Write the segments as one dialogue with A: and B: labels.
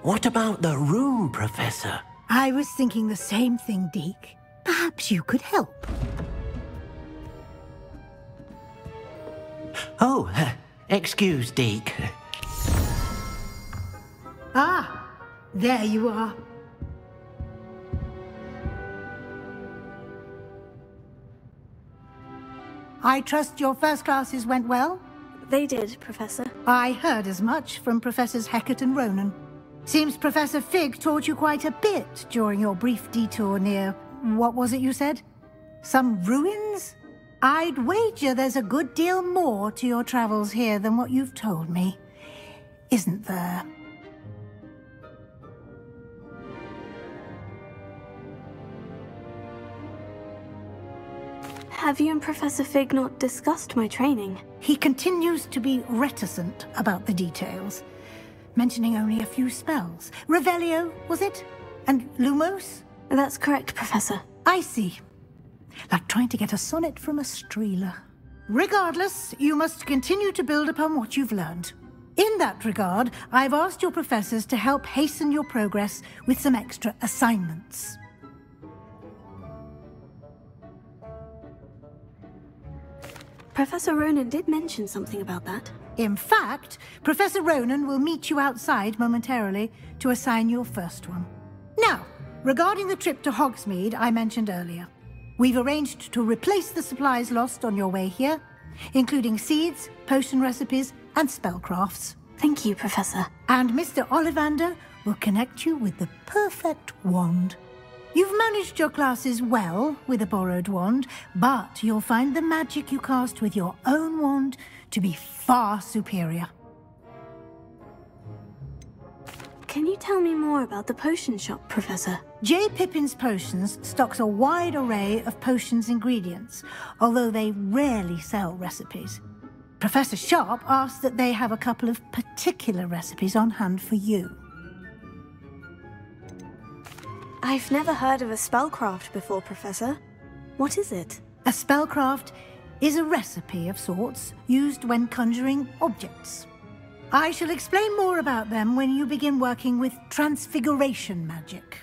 A: What about the room, Professor?
B: I was thinking the same thing, Deke. Perhaps you could help.
A: Oh, excuse, Deke.
B: Ah, there you are. I trust your first classes went well?
C: They did, Professor.
B: I heard as much from Professors Hecat and Ronan. Seems Professor Fig taught you quite a bit during your brief detour near... what was it you said? Some ruins? I'd wager there's a good deal more to your travels here than what you've told me. Isn't there?
C: Have you and Professor Fig not discussed my training?
B: He continues to be reticent about the details, mentioning only a few spells. Revelio, was it? And Lumos?
C: That's correct, Professor.
B: I see. Like trying to get a sonnet from a streeler. Regardless, you must continue to build upon what you've learned. In that regard, I've asked your professors to help hasten your progress with some extra assignments.
C: Professor Ronan did mention something about that.
B: In fact, Professor Ronan will meet you outside momentarily to assign your first one. Now, regarding the trip to Hogsmeade I mentioned earlier, we've arranged to replace the supplies lost on your way here, including seeds, potion recipes, and spellcrafts.
C: Thank you, Professor.
B: And Mr. Ollivander will connect you with the perfect wand. You've managed your classes well with a borrowed wand, but you'll find the magic you cast with your own wand to be far superior.
C: Can you tell me more about the potion shop, Professor?
B: J. Pippin's Potions stocks a wide array of potions ingredients, although they rarely sell recipes. Professor Sharp asked that they have a couple of particular recipes on hand for you.
C: I've never heard of a spellcraft before, Professor. What is it?
B: A spellcraft is a recipe of sorts used when conjuring objects. I shall explain more about them when you begin working with transfiguration magic.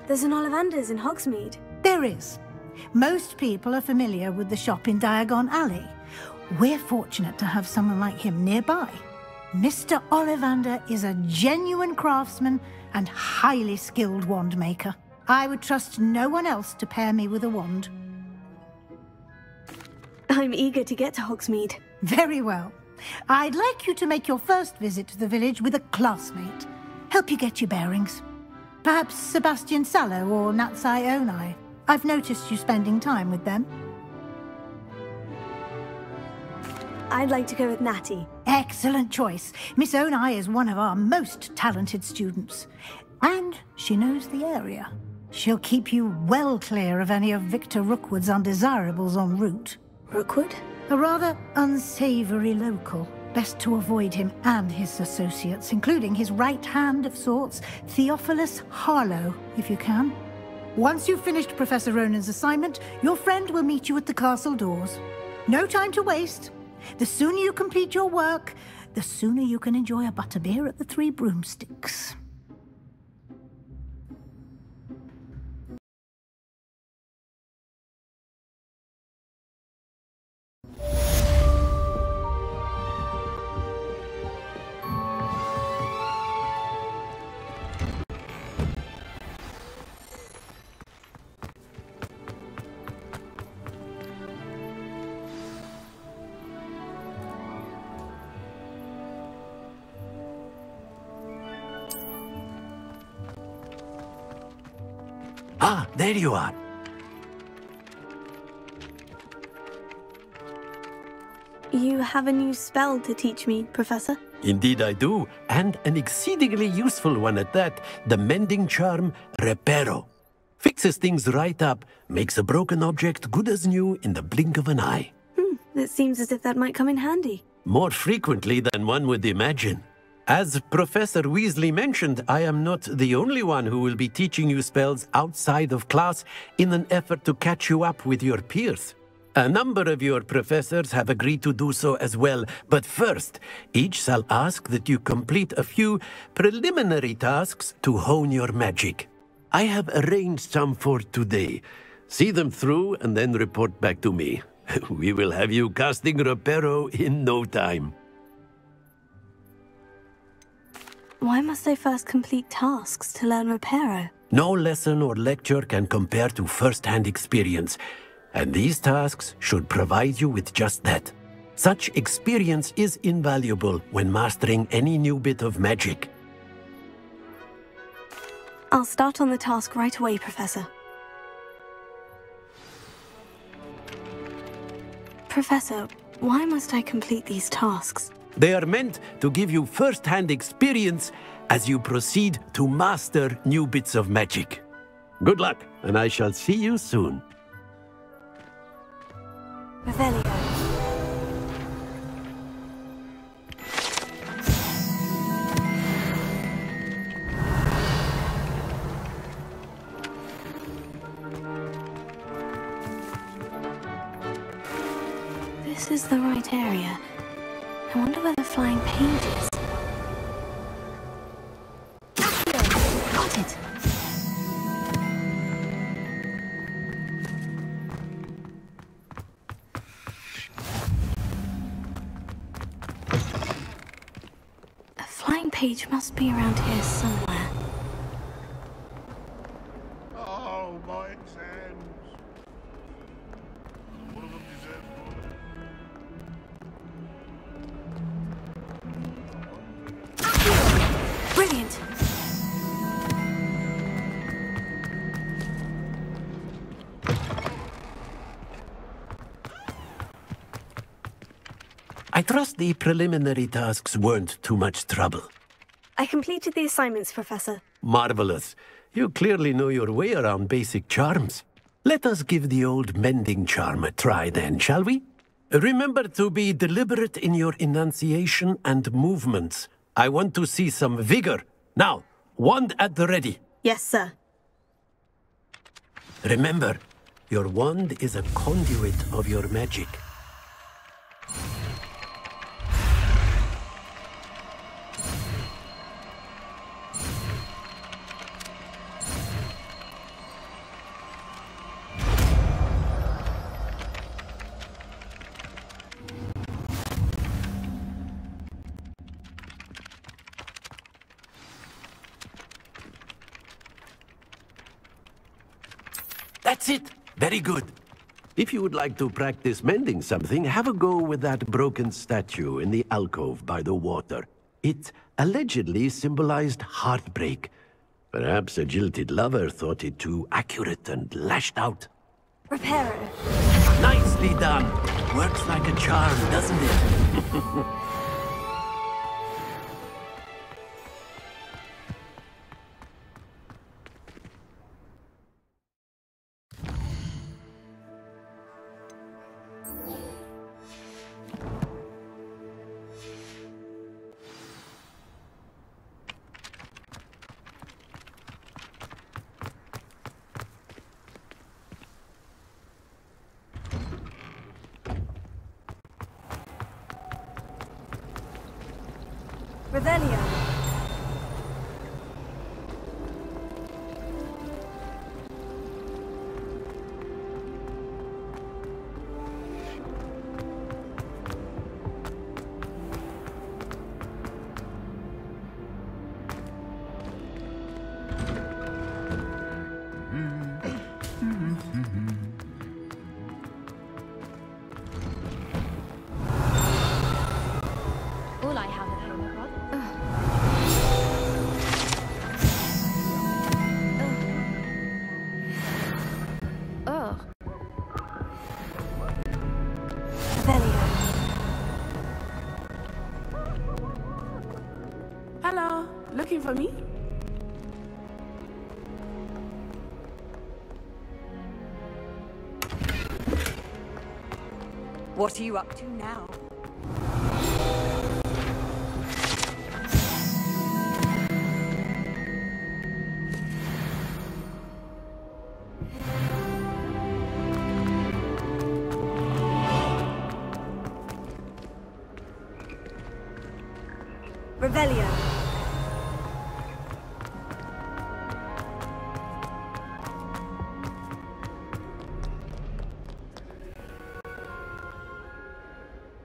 C: There's an Ollivander's in Hogsmeade.
B: There is. Most people are familiar with the shop in Diagon Alley. We're fortunate to have someone like him nearby. Mr. Ollivander is a genuine craftsman and highly skilled wand maker. I would trust no one else to pair me with a wand.
C: I'm eager to get to Hogsmeade.
B: Very well. I'd like you to make your first visit to the village with a classmate. Help you get your bearings. Perhaps Sebastian Sallow or Natsai Onai. I've noticed you spending time with them.
C: I'd like to go with Natty.
B: Excellent choice. Miss Onai is one of our most talented students. And she knows the area. She'll keep you well clear of any of Victor Rookwood's undesirables en route.
C: Rookwood?
B: A rather unsavory local. Best to avoid him and his associates, including his right hand of sorts, Theophilus Harlow, if you can. Once you've finished Professor Ronan's assignment, your friend will meet you at the castle doors. No time to waste. The sooner you complete your work, the sooner you can enjoy a butterbeer at the Three Broomsticks.
A: Ah, there you are.
C: You have a new spell to teach me, Professor?
A: Indeed I do, and an exceedingly useful one at that. The mending charm, Reparo. Fixes things right up, makes a broken object good as new in the blink of an eye.
C: It seems as if that might come in handy.
A: More frequently than one would imagine. As Professor Weasley mentioned, I am not the only one who will be teaching you spells outside of class in an effort to catch you up with your peers. A number of your professors have agreed to do so as well, but first, each shall ask that you complete a few preliminary tasks to hone your magic. I have arranged some for today. See them through and then report back to me. We will have you casting Reparo in no time.
C: Why must I first complete tasks to learn Reparo?
A: No lesson or lecture can compare to first-hand experience, and these tasks should provide you with just that. Such experience is invaluable when mastering any new bit of magic.
C: I'll start on the task right away, Professor. Professor, why must I complete these tasks?
A: They are meant to give you first-hand experience as you proceed to master new bits of magic. Good luck, and I shall see you soon.
C: Revelio. This is the right area. I wonder where the flying page is. Got it! A flying page must be around here somewhere.
D: Oh, my exams! One of them deserves more.
C: Brilliant!
A: I trust the preliminary tasks weren't too much trouble.
C: I completed the assignments, Professor.
A: Marvelous. You clearly know your way around basic charms. Let us give the old mending charm a try then, shall we? Remember to be deliberate in your enunciation and movements. I want to see some vigor. Now, wand at the ready.
C: Yes, sir.
A: Remember, your wand is a conduit of your magic. That's it. Very good. If you would like to practice mending something, have a go with that broken statue in the alcove by the water. It allegedly symbolized heartbreak. Perhaps a jilted lover thought it too accurate and lashed out.
C: Reparo.
A: Nicely done. Works like a charm, doesn't it?
C: Revelio.
E: All I have at home are
F: Hello, looking for me?
E: What are you up to now? Revelio.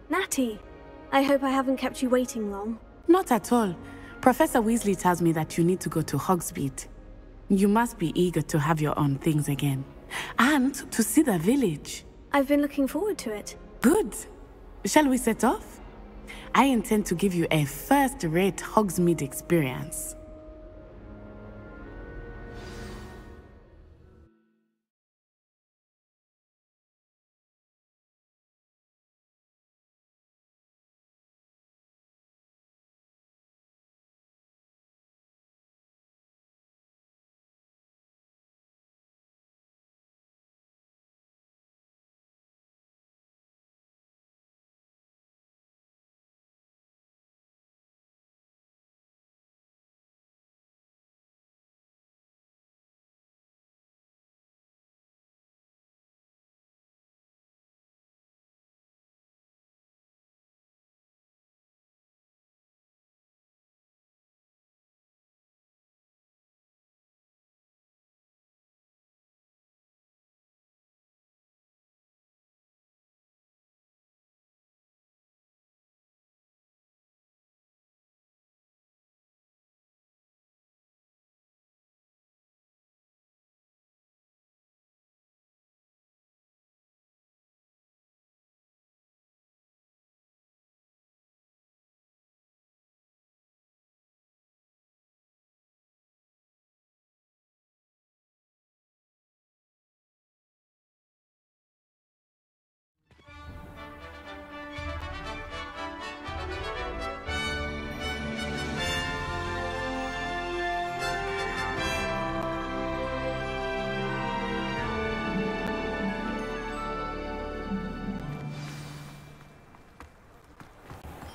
E: Natty, I hope I haven't kept you waiting long.
F: Not at all. Professor Weasley tells me that you need to go to Hogsmeade. You must be eager to have your own things again. And to see the village.
E: I've been looking forward to it.
F: Good. Shall we set off? I intend to give you a first-rate Hogsmeade experience.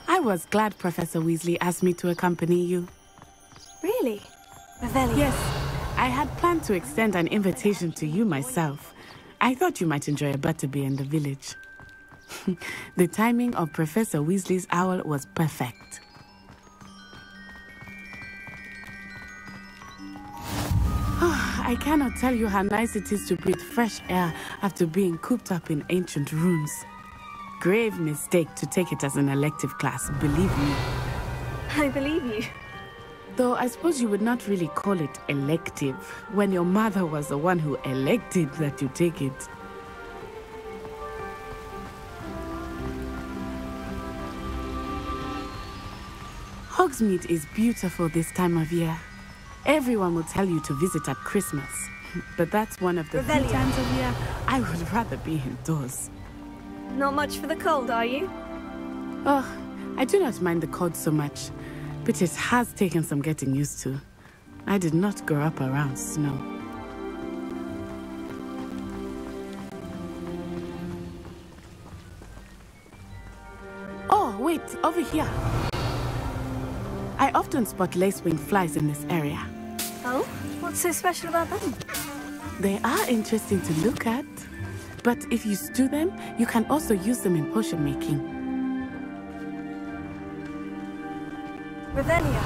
F: I was glad Professor Weasley asked me to accompany you.
E: Really? Revelio?
F: Yes, I had planned to extend an invitation to you myself. I thought you might enjoy a butterbeer in the village. The timing of Professor Weasley's owl was perfect. I cannot tell you how nice it is to breathe fresh air after being cooped up in ancient rooms. Grave mistake to take it as an elective class, believe me.
E: I believe you.
F: Though I suppose you would not really call it elective when your mother was the one who elected that you take it. Hogsmeade is beautiful this time of year. Everyone will tell you to visit at Christmas, but that's one of the few times of year I would rather be indoors.
E: Not much for the cold, are you?
F: Oh, I do not mind the cold so much, but it has taken some getting used to. I did not grow up around snow. Oh, wait, over here. I often spot lacewing flies in this area.
E: Oh? What's so special about them?
F: They are interesting to look at. But if you stew them, you can also use them in potion making.
E: Revelio.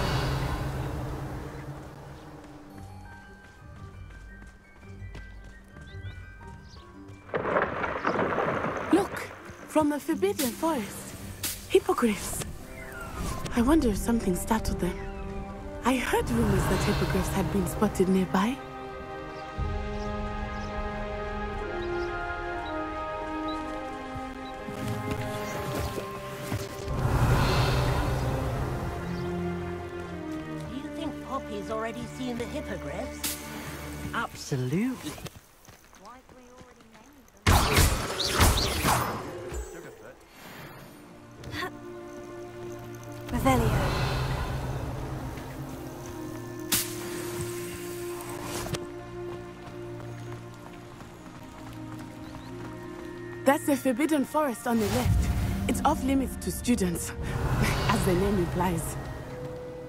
F: Look! From the Forbidden Forest. Hippogriffs. I wonder if something startled them. I heard rumors that hippogriffs had been spotted nearby.
G: Poppy's already seen the hippogriffs?
A: Absolutely.
E: Revelio.
F: That's the Forbidden Forest on the left. It's off limits to students, as the name implies.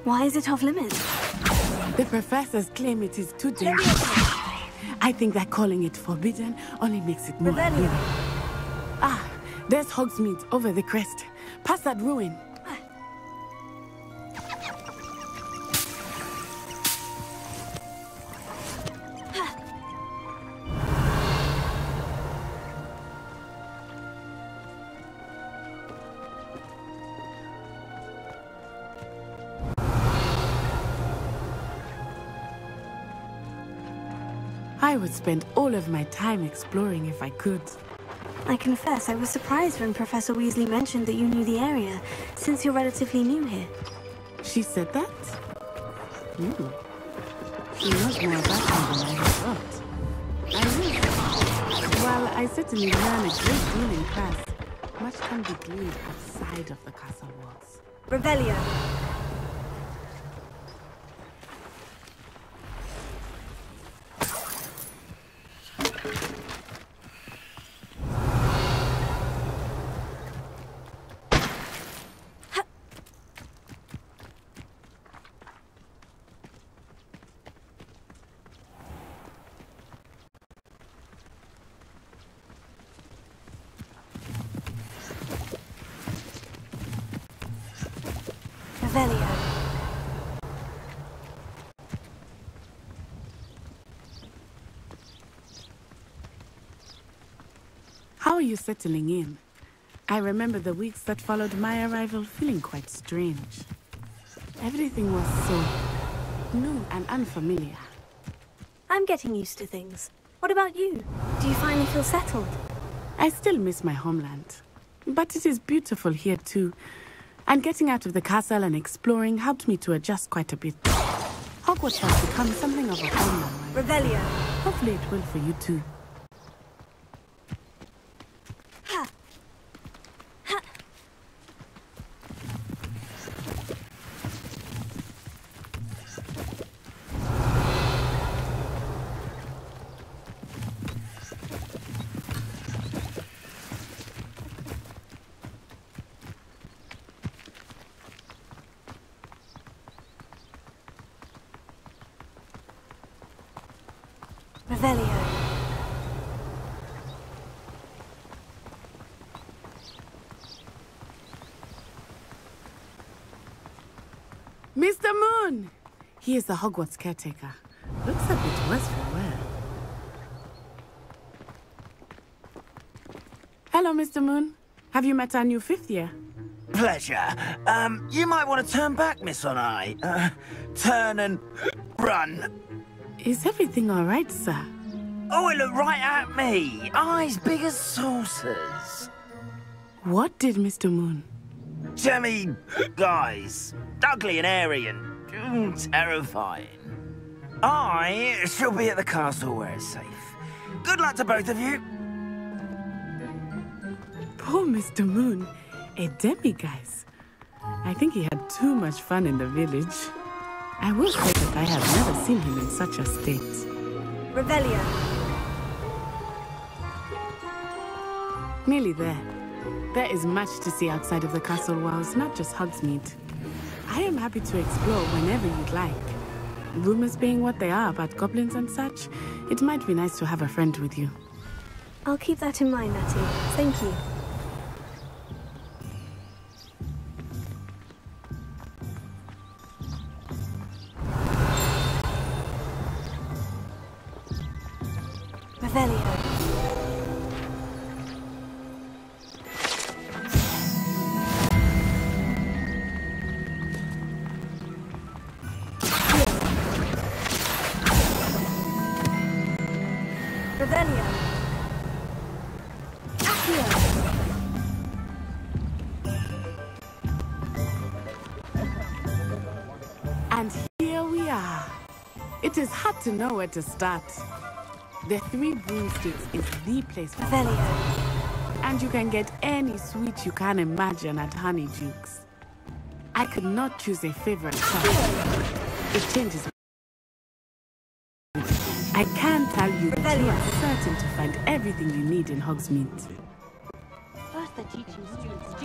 E: Why is it off limits?
F: The professors claim it is too dangerous. I think that calling it forbidden only makes it more appealing. Ah, there's Hogsmeade over the crest. Past that ruin. I would spend all of my time exploring if I could.
C: I confess I was surprised when Professor Weasley mentioned that you knew the area, since you're relatively new here.
F: She said that? She knows more about me than I had thought. I will. While I certainly learn a great deal in class, much can be gleaned outside of the castle walls.
E: Revelio. Revelio.
F: How are you settling in? I remember the weeks that followed my arrival feeling quite strange. Everything was so new and unfamiliar.
E: I'm getting used to things. What about you? Do you finally feel settled?
F: I still miss my homeland, but it is beautiful here too. And getting out of the castle and exploring helped me to adjust quite a bit. Hogwarts has become something of a home now.
E: Revelio.
F: Hopefully it will for you too.
E: Ha. Ha. Revelio.
F: Mr. Moon! He is the Hogwarts caretaker. Looks a bit worse for wear. Hello, Mr. Moon. Have you met our new 5th year?
H: Pleasure. You might want to turn back, Miss Onai. Turn and run.
F: Is everything all right, sir?
H: Oh, it looked right at me. Eyes big as saucers.
F: What did Mr. Moon?
H: Jemmy guys. Ugly and airy and terrifying. I shall be at the castle where it's safe. Good luck to both of you.
F: Poor Mr. Moon. A demiguise. I think he had too much fun in the village. I will say that I have never seen him in such a state.
E: Revelio.
F: Nearly there. There is much to see outside of the castle walls, not just Hogsmeade. I am happy to explore whenever you'd like. Rumors being what they are about goblins and such, it might be nice to have a friend with you.
E: I'll keep that in mind, Natty. Thank you. Revelio. Revelio. Accio.
F: And here we are. It is hard to know where to start. The Three Broomsticks is the place for
E: Revelio.
F: and you can get any sweet you can imagine at Honeydukes. I could not choose a favorite shop. It changes. I can tell you that you are certain to find everything you need in Hogsmeade.
G: First they're teaching students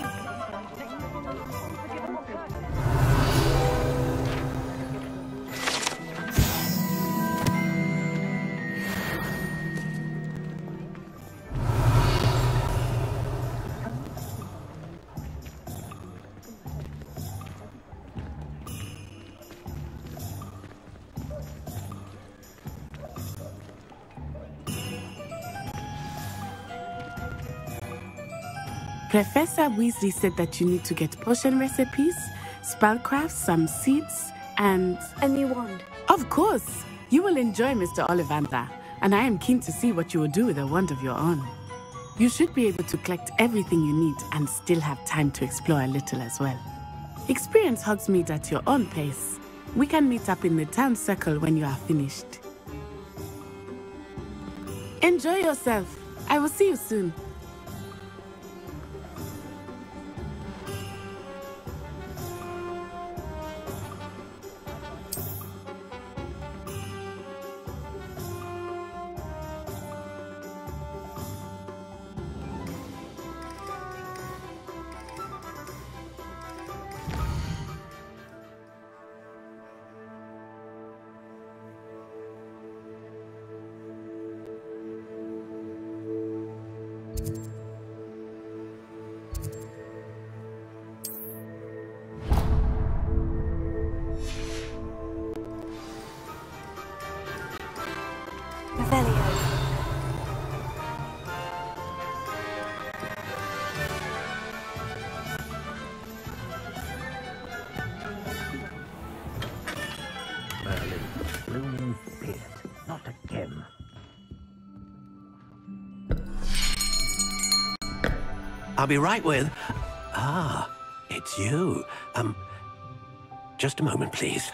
F: Professor Weasley said that you need to get potion recipes, spellcrafts, some seeds, and...
E: A new wand.
F: Of course! You will enjoy Mr. Ollivander, and I am keen to see what you will do with a wand of your own. You should be able to collect everything you need and still have time to explore a little as well. Experience Hogsmeade at your own pace. We can meet up in the town circle when you are finished. Enjoy yourself. I will see you soon.
A: I'll be right with... Ah, it's you. Just a moment, please.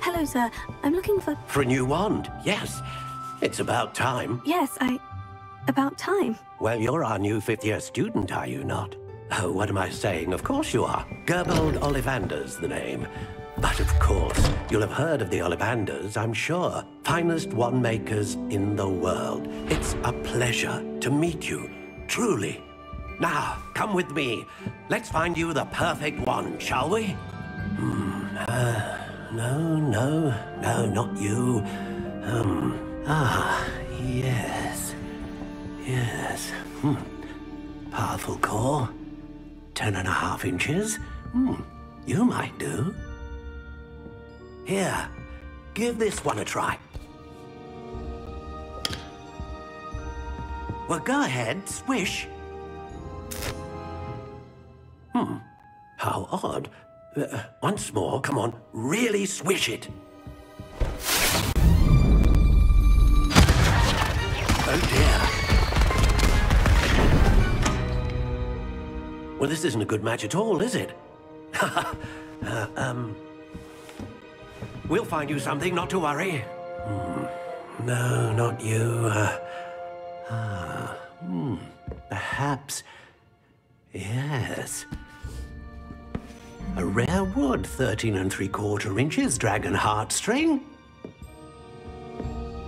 C: Hello, sir. I'm looking for...
A: For a new wand, yes. It's about time.
C: Yes, about time.
A: Well, you're our new fifth-year student, are you not? Oh, what am I saying? Of course you are. Gerbold Ollivander's the name. But of course, you'll have heard of the Ollivanders, I'm sure. Finest wand makers in the world. It's a pleasure to meet you, truly. Now, come with me. Let's find you the perfect wand, shall we? No, not you. Yes. Powerful core. 10.5 inches. You might do. Here, give this one a try. Well, go ahead, swish. How odd. Once more, come on, really swish it. Oh dear. Well, this isn't a good match at all, is it? We'll find you something, not to worry. No, not you. Perhaps... Yes. A rare wood, 13 3/4 inches, dragon heartstring.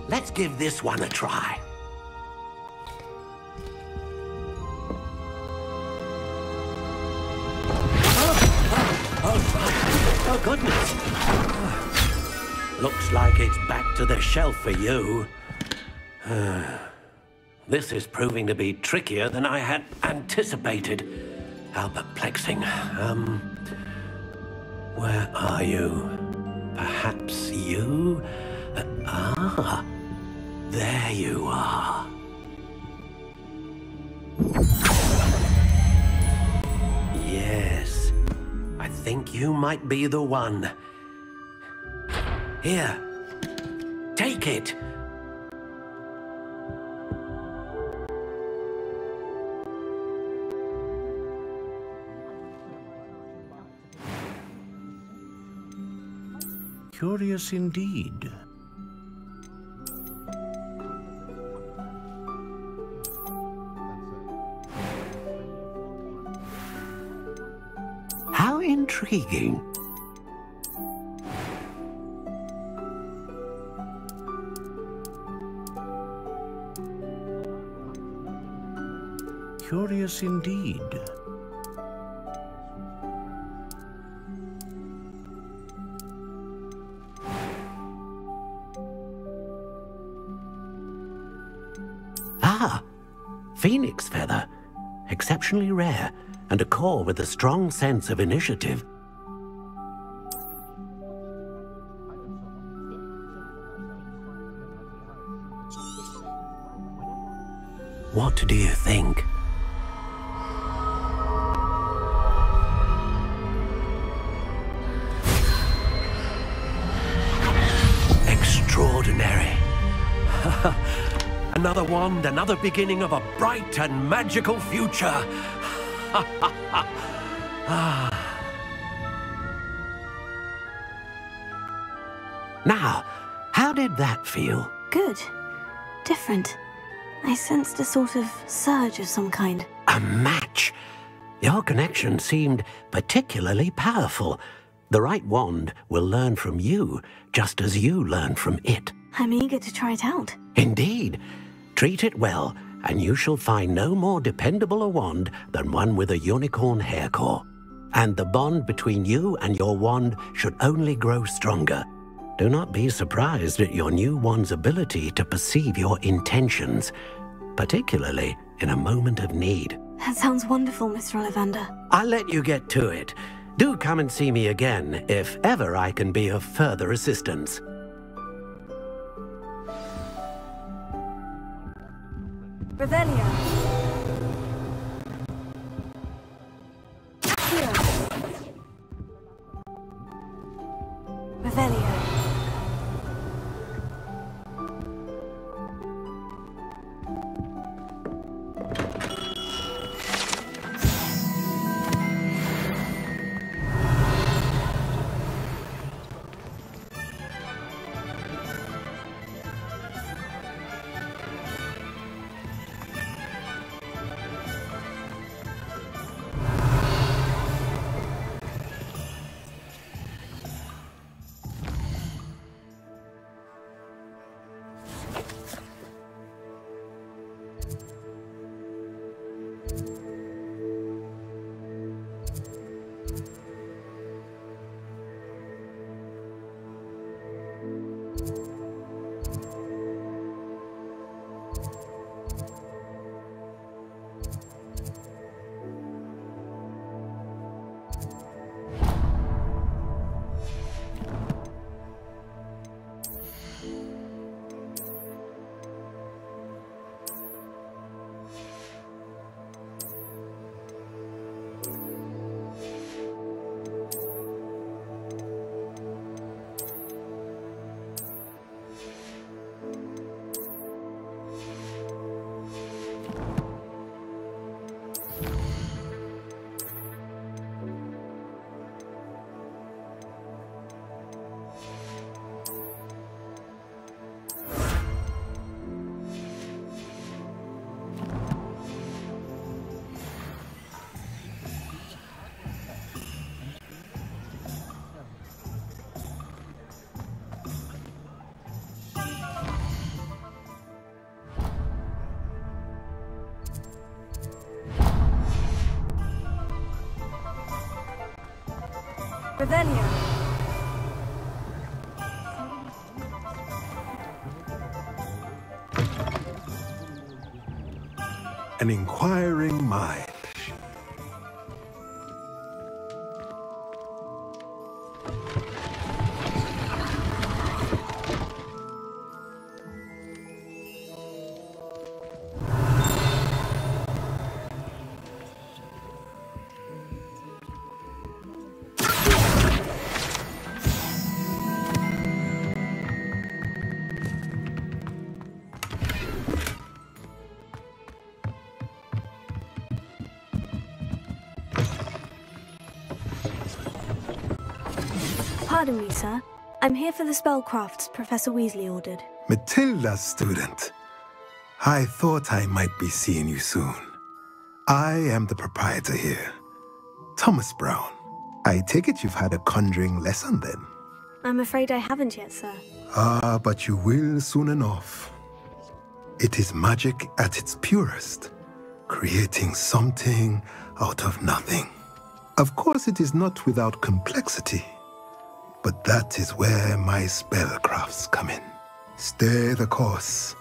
A: Let's give this one a try. Oh, goodness. Looks like it's back to the shelf for you. This is proving to be trickier than I had anticipated. How perplexing. Where are you? Perhaps you? There you are. Yes, I think you might be the one. Here, take it.
I: Curious indeed.
A: How intriguing.
I: Curious indeed.
A: Ah, phoenix feather. Exceptionally rare, and a core with a strong sense of initiative. What do you think? wand, another beginning of a bright and magical future. Now, how did that feel?
C: Good. Different. I sensed a sort of surge of some kind.
A: A match. Your connection seemed particularly powerful. The right wand will learn from you, just as you learn from it.
C: I'm eager to try it out.
A: Indeed. Treat it well, and you shall find no more dependable a wand than one with a unicorn hair core. And the bond between you and your wand should only grow stronger. Do not be surprised at your new wand's ability to perceive your intentions, particularly in a moment of need.
C: That sounds wonderful, Mr. Ollivander.
A: I'll let you get to it. Do come and see me again if ever I can be of further assistance.
E: Revelio. Here.
C: Revelio.
E: Revelio.
J: An inquiring mind.
E: Pardon me, sir. I'm here for the spellcrafts Professor Weasley ordered.
J: Matilda's student. I thought I might be seeing you soon. I am the proprietor here, Thomas Brown. I take it you've had a conjuring lesson then?
E: I'm afraid I haven't yet, sir.
J: Ah, but you will soon enough. It is magic at its purest, creating something out of nothing. Of course, it is not without complexity. But that is where my spellcrafts come in. Stay the course,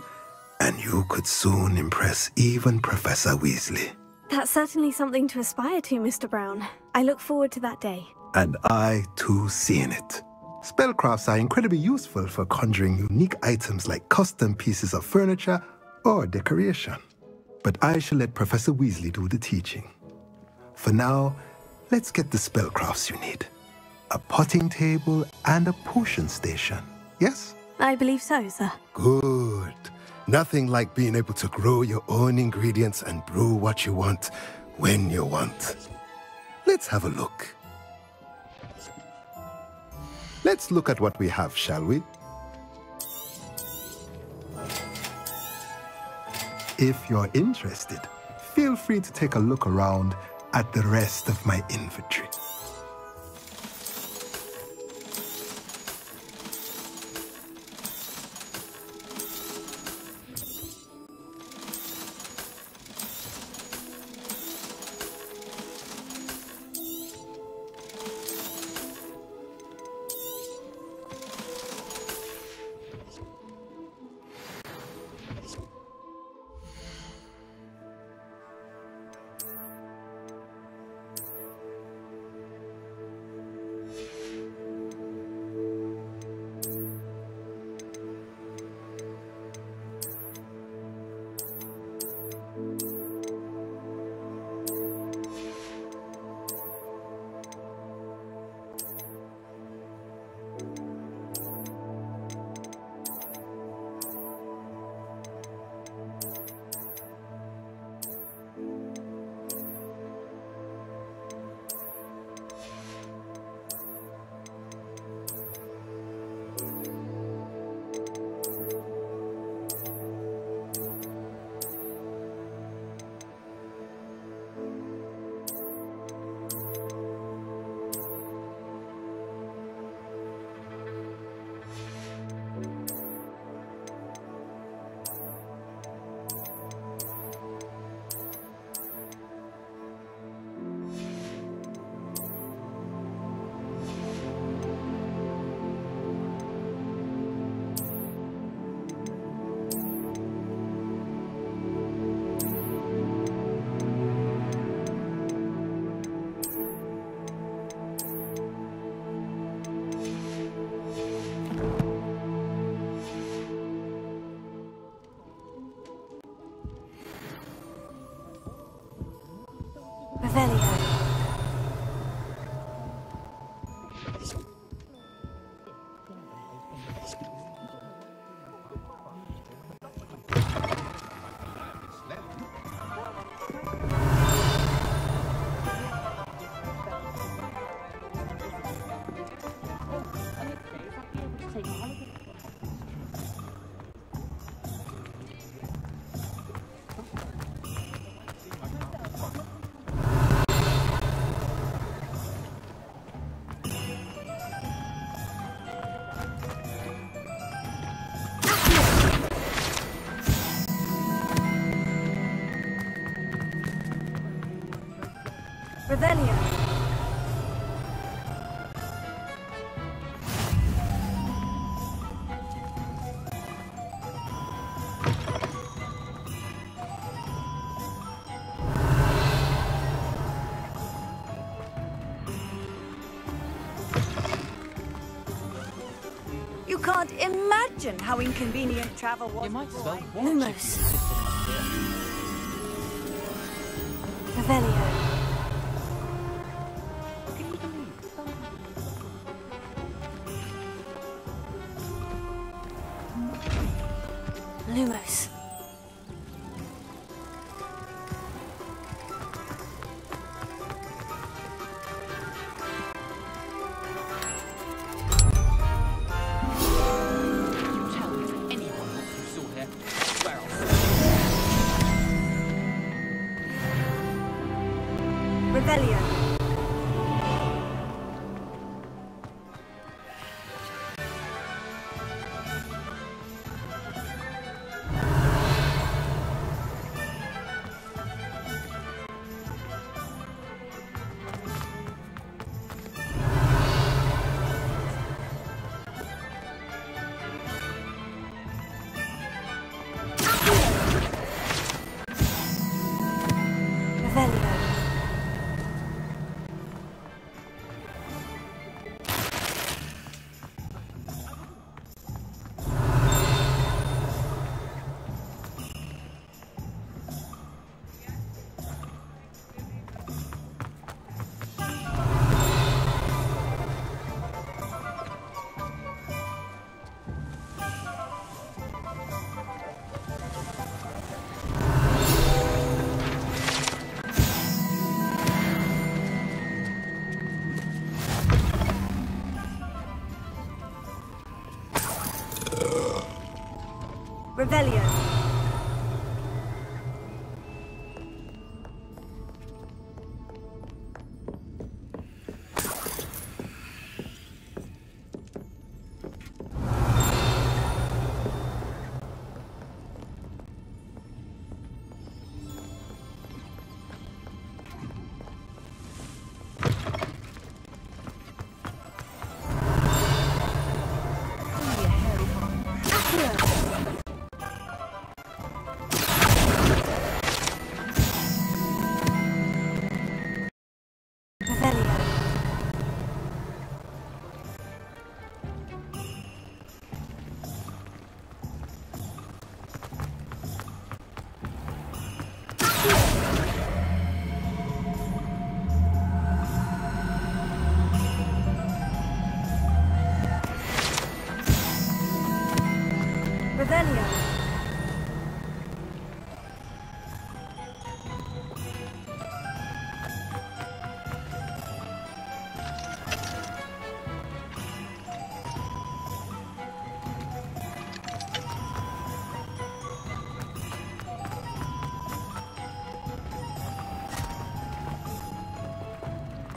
J: and you could soon impress even Professor Weasley.
E: That's certainly something to aspire to, Mr. Brown. I look forward to that day.
J: And I, too, seeing it. Spellcrafts are incredibly useful for conjuring unique items like custom pieces of furniture or decoration. But I shall let Professor Weasley do the teaching. For now, let's get the spellcrafts you need. A potting table and a potion station, yes?
C: I believe so, sir.
J: Good. Nothing like being able to grow your own ingredients and brew what you want when you want. Let's have a look. Let's look at what we have, shall we? If you're interested, feel free to take a look around at the rest of my inventory.
E: Revelio.
K: You can't imagine how inconvenient travel was.
G: You might as well watch
K: Lumos. Revelio. Lumos. Revelio. Revelio.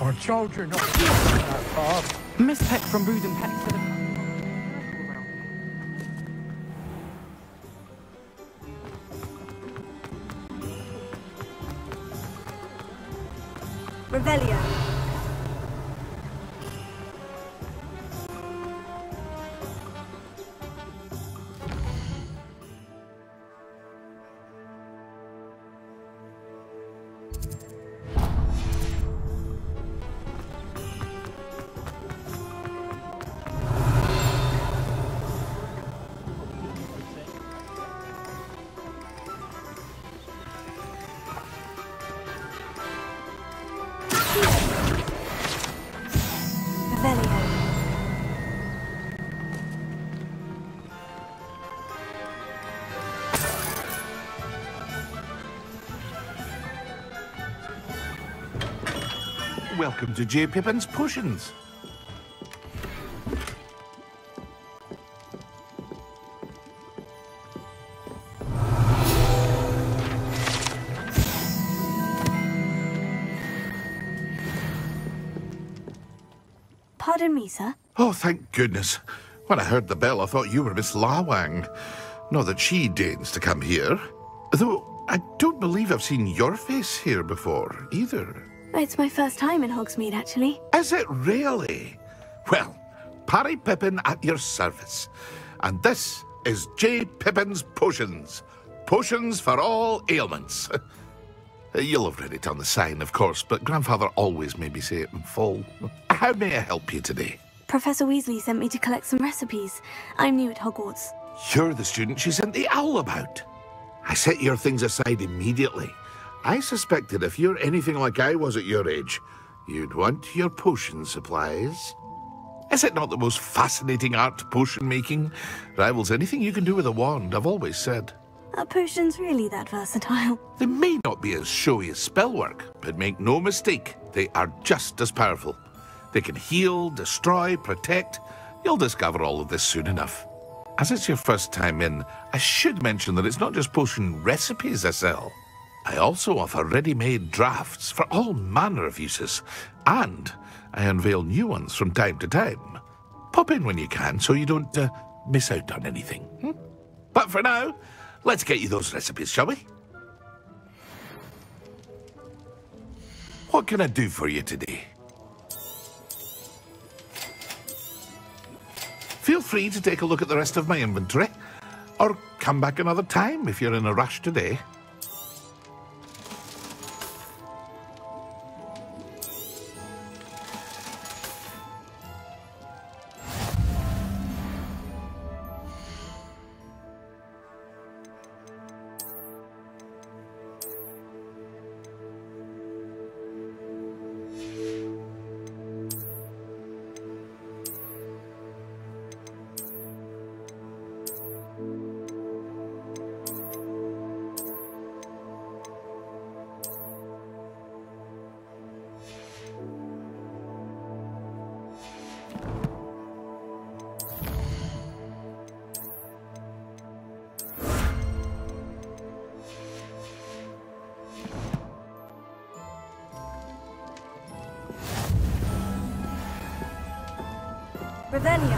D: I told you not to go that far.
L: Miss Peck from Brood and Peck for the...
C: Revelio.
I: Welcome to J. Pippin's Potions.
C: Pardon me, sir.
I: Oh, thank goodness. When I heard the bell, I thought you were Miss Lawang. Not that she deigns to come here. Though I don't believe I've seen your face here before, either.
C: It's my first time in Hogsmeade, actually.
I: Is it really? Well, Parry Pippin at your service. And this is J. Pippin's Potions. Potions for all ailments. You'll have read it on the sign, of course, but Grandfather always made me say it in full. How may I help you today?
C: Professor Weasley sent me to collect some recipes. I'm new at Hogwarts.
I: You're the student she sent the owl about. I set your things aside immediately. I suspected if you're anything like I was at your age, you'd want your potion supplies. Is it not the most fascinating art, potion making? Rivals anything you can do with a wand, I've always said.
C: Are potions really that versatile?
I: They may not be as showy as spellwork, but make no mistake, they are just as powerful. They can heal, destroy, protect. You'll discover all of this soon enough. As it's your first time in, I should mention that it's not just potion recipes I sell. I also offer ready-made drafts for all manner of uses, and I unveil new ones from time to time. Pop in when you can so you don't miss out on anything. But for now, let's get you those recipes, shall we? What can I do for you today? Feel free to take a look at the rest of my inventory, or come back another time if you're in a rush today.
C: Revelio.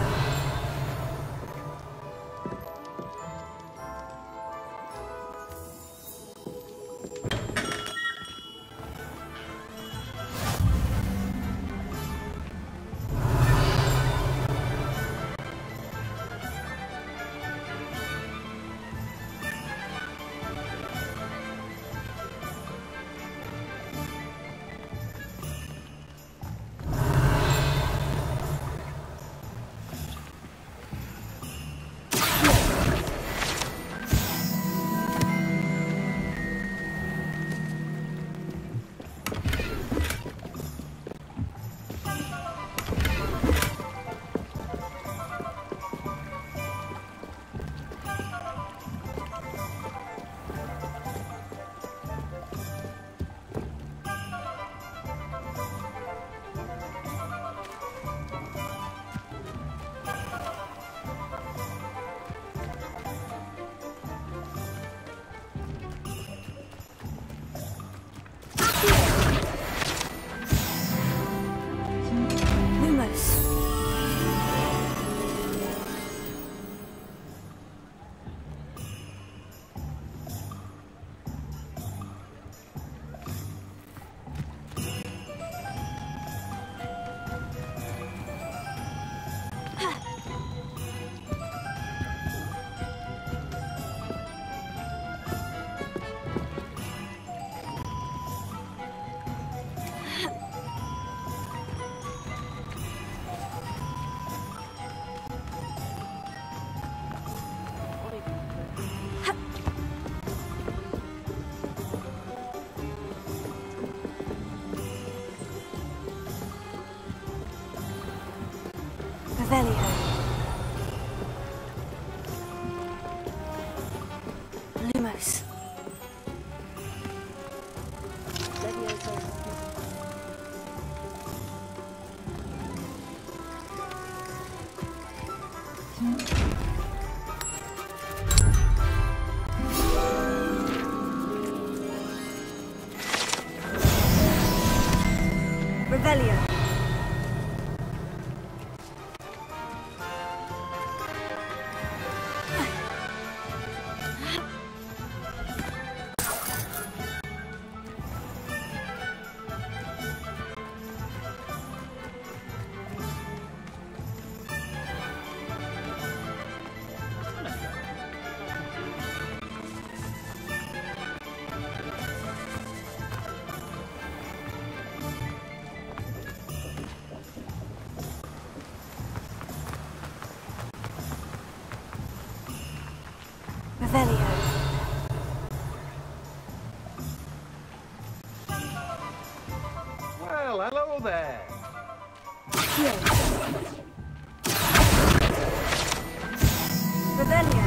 C: Revelio. Lumos. Revelio. Revelio.
M: Well, hello there.
C: Revelio.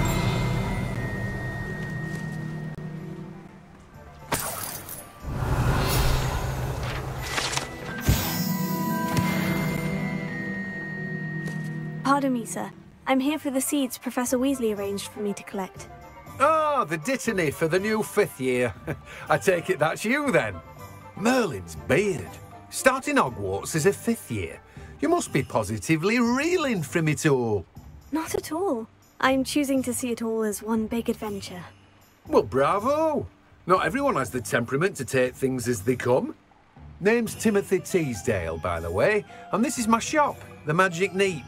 C: Pardon me, sir. I'm here for the seeds Professor Weasley arranged for me to collect.
M: Ah, the dittany for the new 5th year. I take it that's you, then. Merlin's beard. Starting Hogwarts as a 5th year. You must be positively reeling from it all.
C: Not at all. I'm choosing to see it all as one big adventure.
M: Well, bravo. Not everyone has the temperament to take things as they come. Name's Timothy Teasdale, by the way, and this is my shop, the Magic Neep.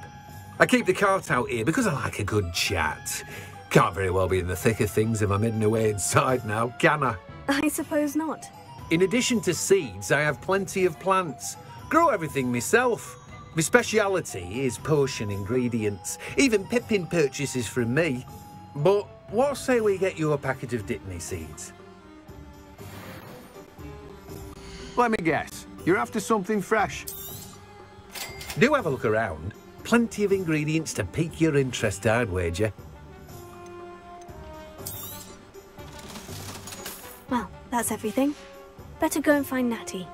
M: I keep the cart out here because I like a good chat. Can't very well be in the thick of things if I'm hidden away inside now, can I?
C: I suppose not.
M: In addition to seeds, I have plenty of plants. Grow everything myself. My speciality is potion ingredients. Even Pippin purchases from me. But what say we get you a packet of Dittany seeds?
N: Let me guess. You're after something fresh.
M: Do have a look around. Plenty of ingredients to pique your interest, I'd wager.
C: Well, that's everything. Better go and find Natty.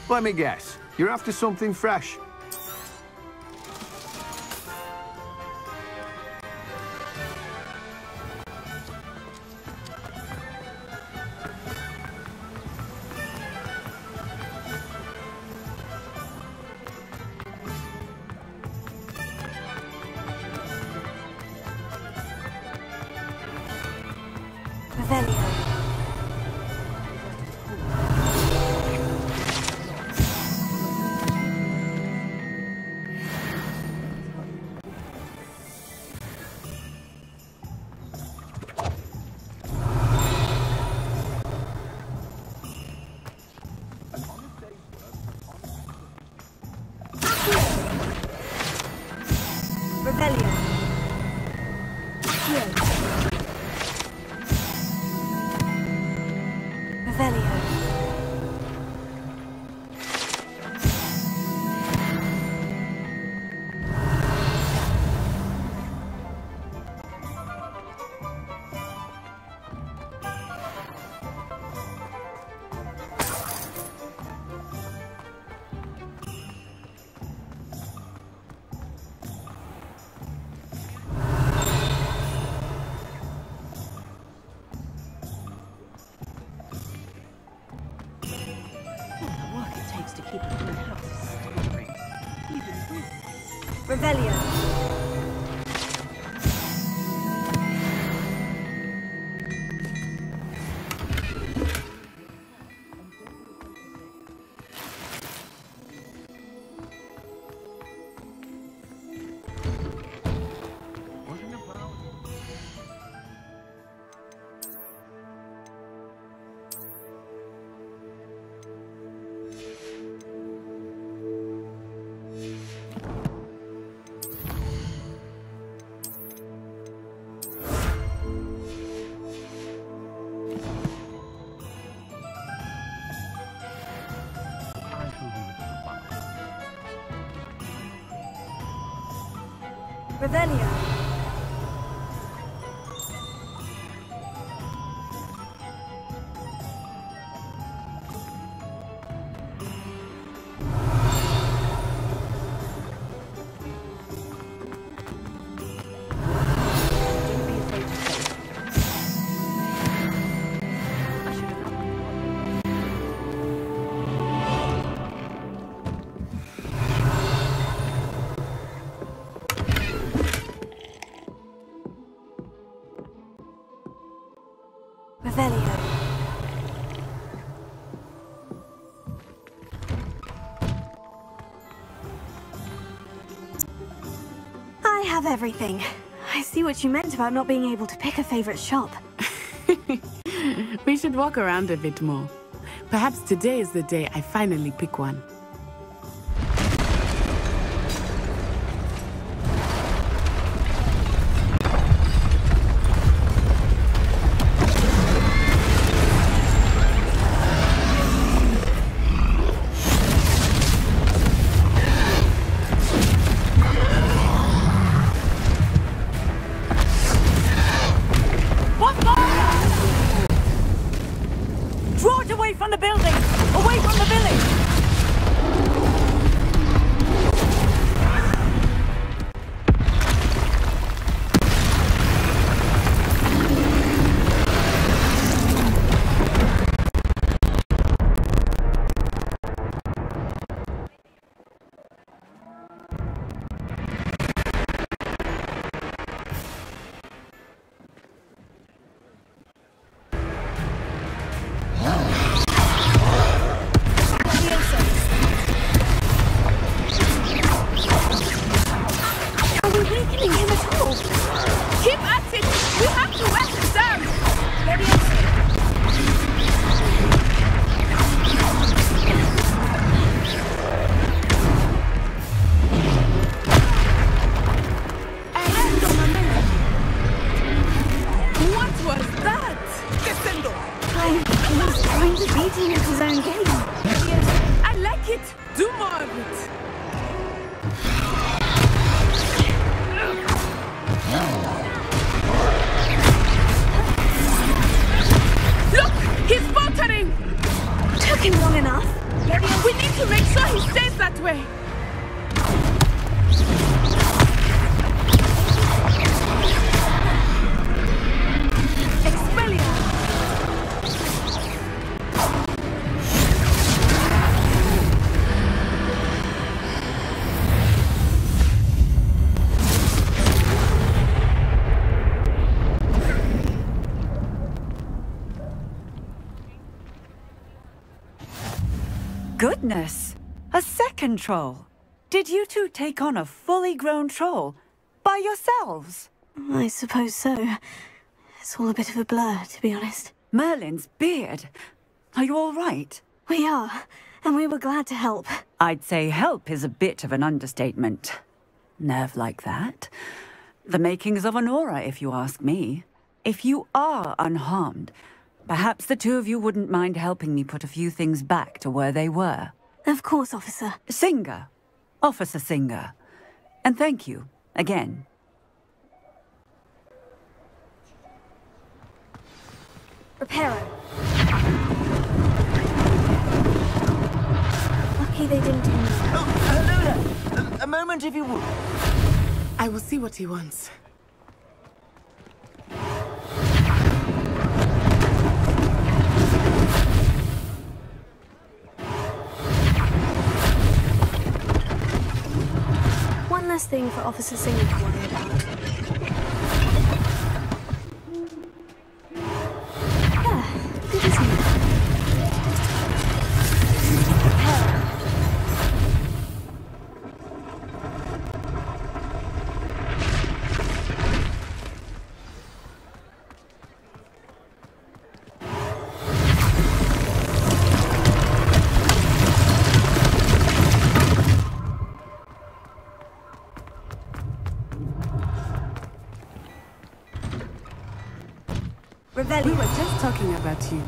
N: Let me guess. You're after something fresh.
C: Revelio. Revelio. Revelio. Revelio.
N: What an
K: Revelio. Revelio. I have everything. I see what you meant about not being able to pick a favorite shop.
F: We should walk around a bit more. Perhaps today is the day I finally pick one.
K: From the building! Away from the village!
O: Goodness! A second troll! Did you two take on a fully grown troll by yourselves?
C: I suppose so. It's all a bit of a blur, to be honest.
O: Merlin's beard. Are you all right?
C: We are, and we were glad to help.
O: I'd say help is a bit of an understatement. Nerve like that. The makings of an aura, if you ask me. If you are unharmed, perhaps the two of you wouldn't mind helping me put a few things back to where they were.
C: Of course, Officer.
O: Singer. Officer Singer. And thank you, again.
C: Reparo. Lucky they didn't do me.
H: Oh, hello there. A moment if you would.
F: I will see what he wants.
C: One less thing for Officer Singer to worry about. Good as new.
F: We were just talking about you.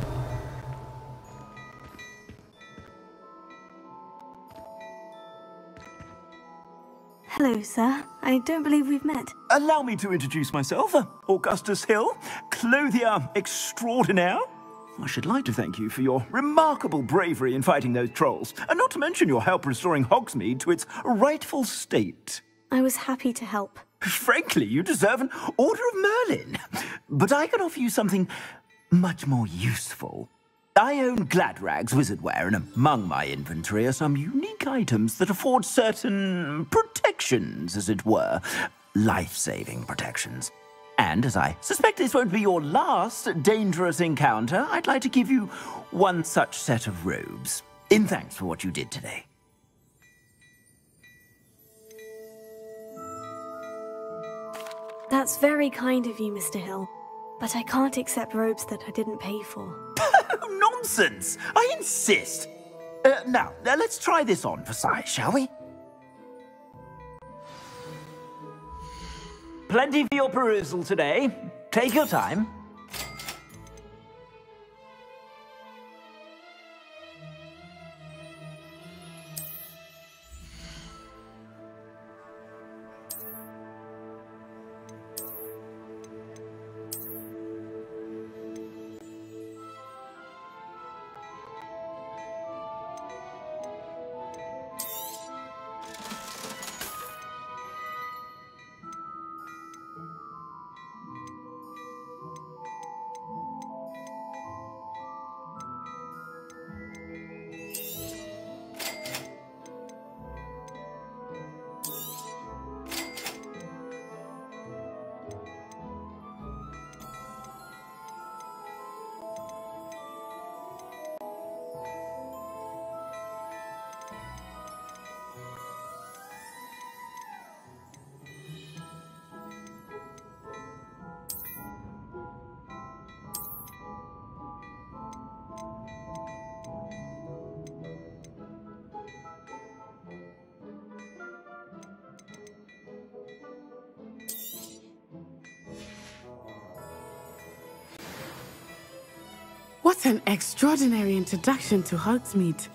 C: Hello, sir. I don't believe we've met.
H: Allow me to introduce myself, Augustus Hill, clothier extraordinaire. I should like to thank you for your remarkable bravery in fighting those trolls, and not to mention your help restoring Hogsmeade to its rightful state.
C: I was happy to help.
H: Frankly, you deserve an Order of Merlin. But I can offer you something much more useful. I own Gladrag's wizardware, and among my inventory are some unique items that afford certain protections, as it were. Life-saving protections. And as I suspect this won't be your last dangerous encounter, I'd like to give you one such set of robes, in thanks for what you did today.
C: That's very kind of you, Mr. Hill. But I can't accept robes that I didn't pay for.
H: Nonsense! I insist! Now, let's try this on for size, shall we? Plenty for your perusal today. Take your time.
F: What an extraordinary introduction to Hogsmeade.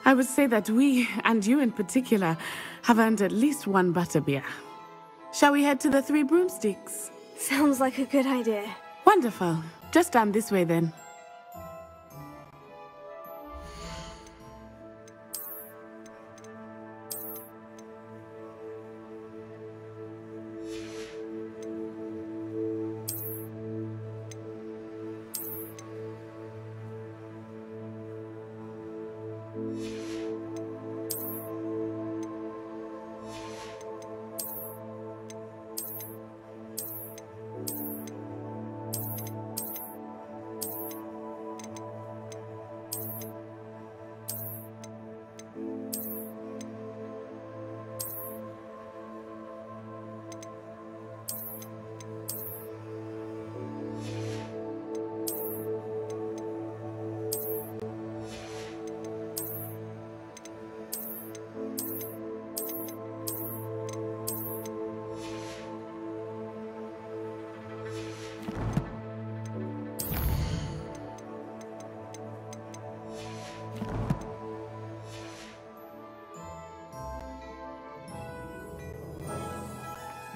F: I would say that we, and you in particular, have earned at least one butterbeer. Shall we head to the Three Broomsticks?
C: Sounds like a good idea.
F: Wonderful. Just down this way then.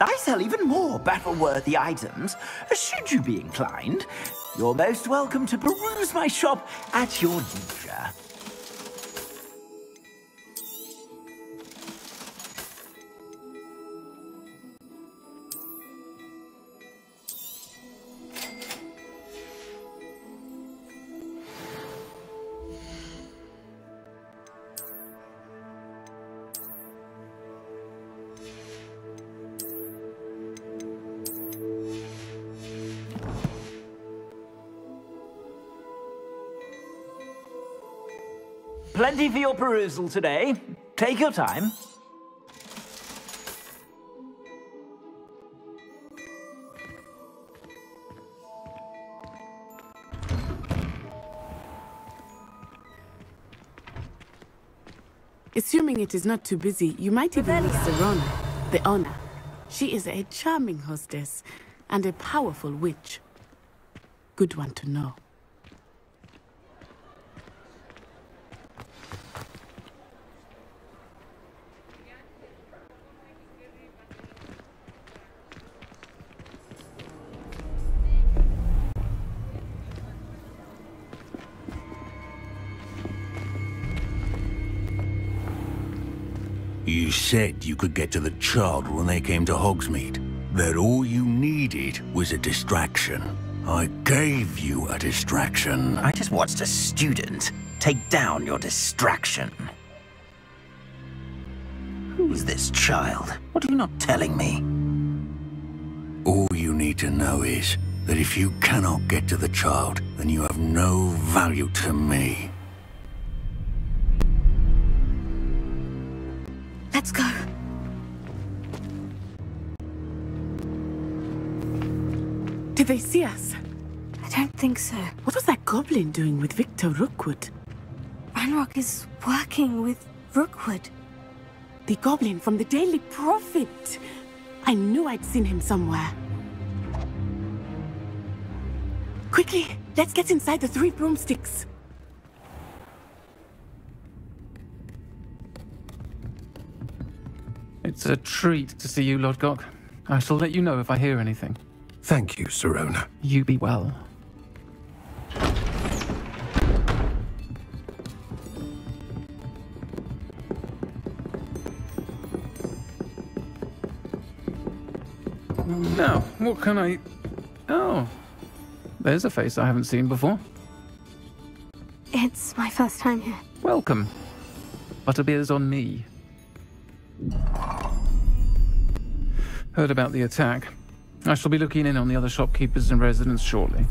H: I sell even more battle-worthy items. Should you be inclined, you're most welcome to peruse my shop at your leisure. Plenty for your perusal today. Take your time.
F: Assuming it is not too busy, you might even meet Serona, the owner. She is a charming hostess and a powerful witch. Good one to know.
P: You said you could get to the child when they came to Hogsmeade. That all you needed was a distraction. I gave you a distraction.
H: I just watched a student take down your distraction. Who's this child? What are you not telling me?
P: All you need to know is that if you cannot get to the child, then you have no value to me.
K: Let's go.
F: Did they see us?
K: I don't think so.
F: What was that goblin doing with Victor Rookwood?
K: Ranrock is working with Rookwood.
F: The goblin from the Daily Prophet. I knew I'd seen him somewhere. Quickly, let's get inside the 3 broomsticks.
L: It's a treat to see you, Lodgok. I shall let you know if I hear anything.
M: Thank you, Sirona.
L: You be well. Now, what can I... Oh, there's a face I haven't seen before.
K: It's my first time here.
L: Welcome. Butterbeer's on me. Heard about the attack. I shall be looking in on the other shopkeepers and residents shortly.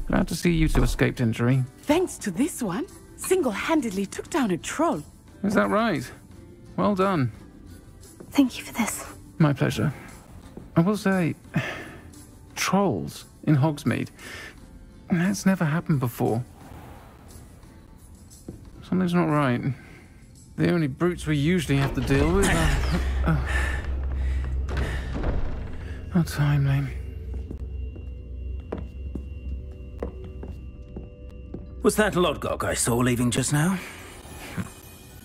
L: Glad to see you two escaped injury.
F: Thanks to this one, single-handedly took down a troll.
L: Is that right? Well done.
K: Thank you for this.
L: My pleasure. I will say, trolls in Hogsmeade. That's never happened before. Something's not right. The only brutes we usually have to deal with are... How timely.
H: Was that Lodgok I saw leaving just now?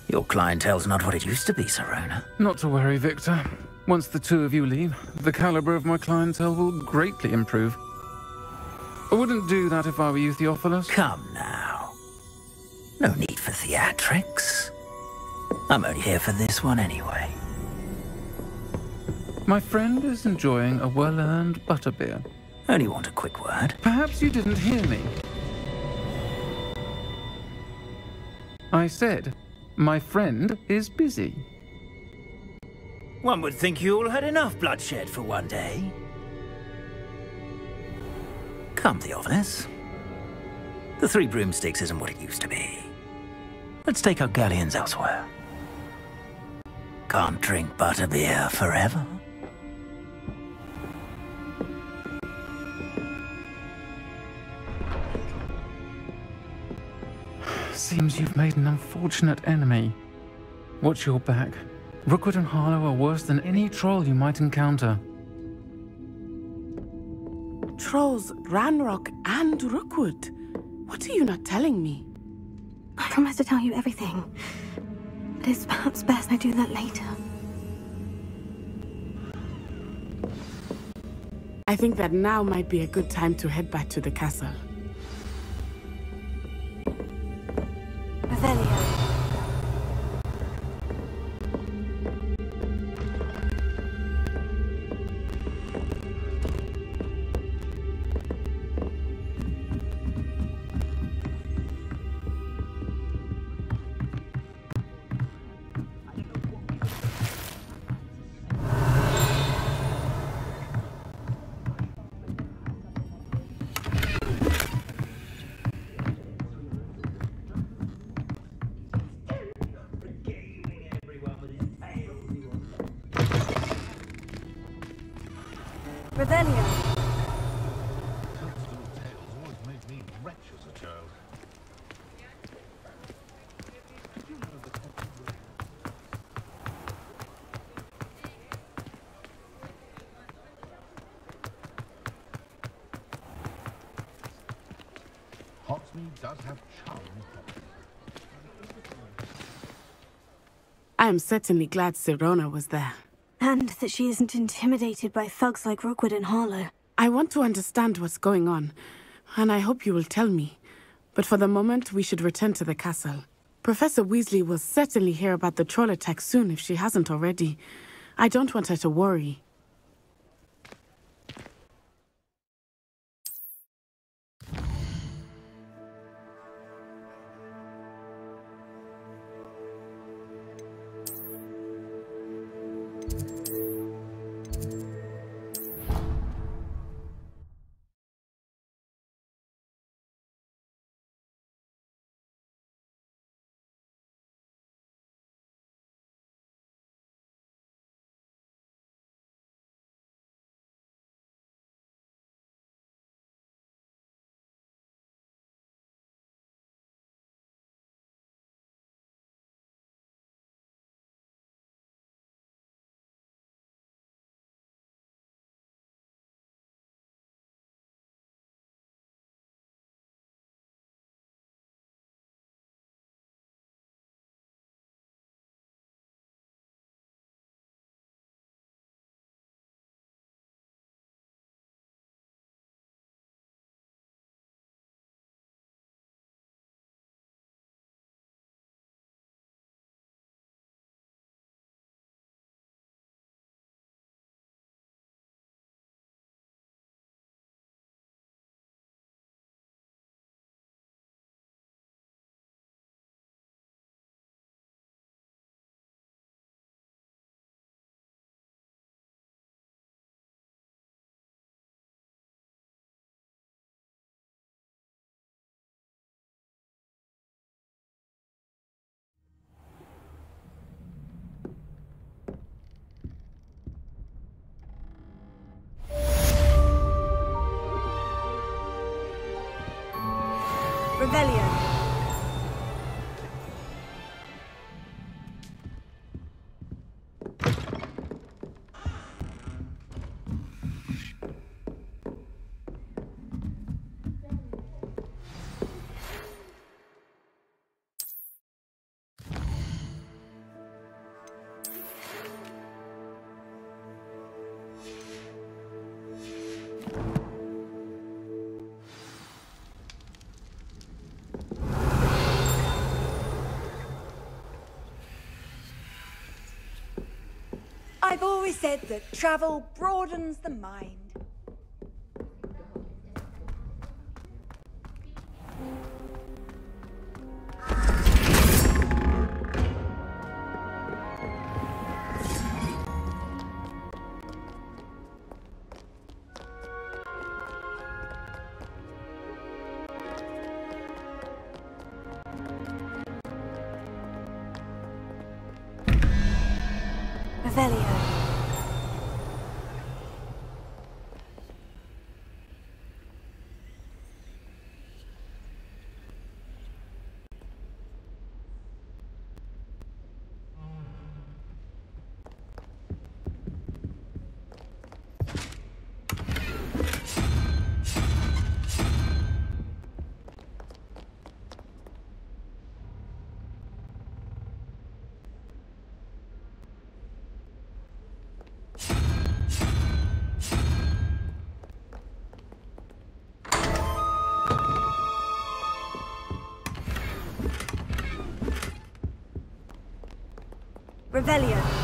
H: Your clientele's not what it used to be, Sirona.
L: Not to worry, Victor. Once the two of you leave, the caliber of my clientele will greatly improve. I wouldn't do that if I were you, Theophilus.
H: Come now. No need for theatrics. I'm only here for this one anyway.
L: My friend is enjoying a well-earned butterbeer.
H: Only want a quick word.
L: Perhaps you didn't hear me. I said, my friend is busy.
H: One would think you all had enough bloodshed for one day. Come, Theophilus. The 3 broomsticks isn't what it used to be. Let's take our galleons elsewhere. Can't drink butterbeer forever.
L: Seems you've made an unfortunate enemy. Watch your back. Rookwood and Harlow are worse than any troll you might encounter.
F: Trolls, Ranrock, and Rookwood. What are you not telling me?
K: I promise to tell you everything. But it's perhaps best I do that later.
F: I think that now might be a good time to head back to the castle.
K: Revelio. Revelio.
I: Hogsmeade does have charm.
F: I am certainly glad Sirona was there.
K: And that she isn't intimidated by thugs like Rookwood and Harlow.
F: I want to understand what's going on, and I hope you will tell me. But for the moment, we should return to the castle. Professor Weasley will certainly hear about the troll attack soon if she hasn't already. I don't want her to worry.
K: Revelio.
Q: I've always said that travel broadens the mind.
K: Revelio. Revelio.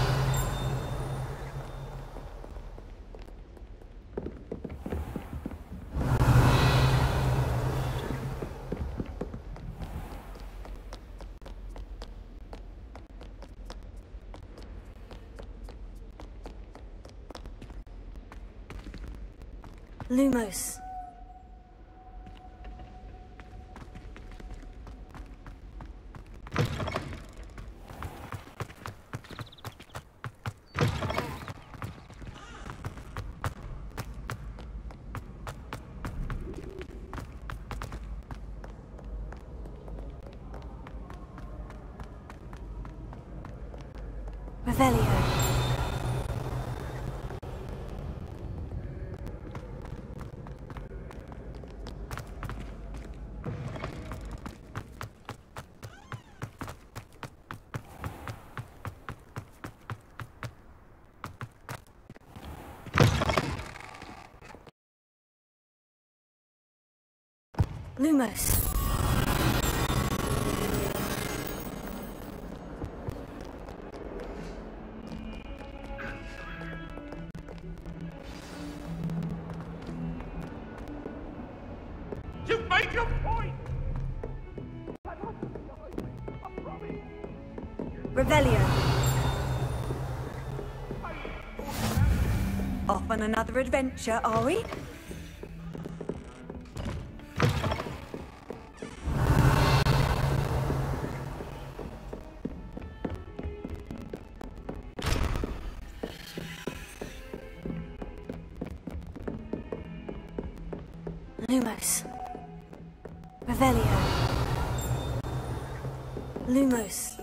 K: Lumos. Revelio. Lumos. Revelio.
O: Off on another adventure, are we?
K: Lumos. Revelio. Lumos.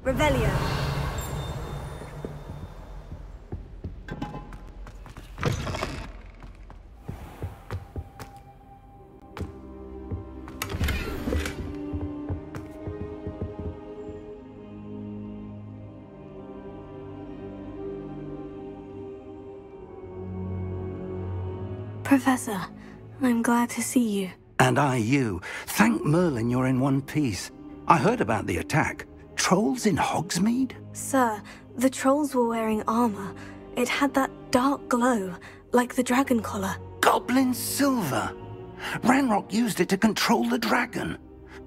K: Revelio. Professor, I'm glad to see you.
H: And I you. Thank Merlin you're in one piece. I heard about the attack. Trolls in Hogsmeade?
K: Sir, the trolls were wearing armor. It had that dark glow, like the dragon collar.
H: Goblin silver! Ranrock used it to control the dragon.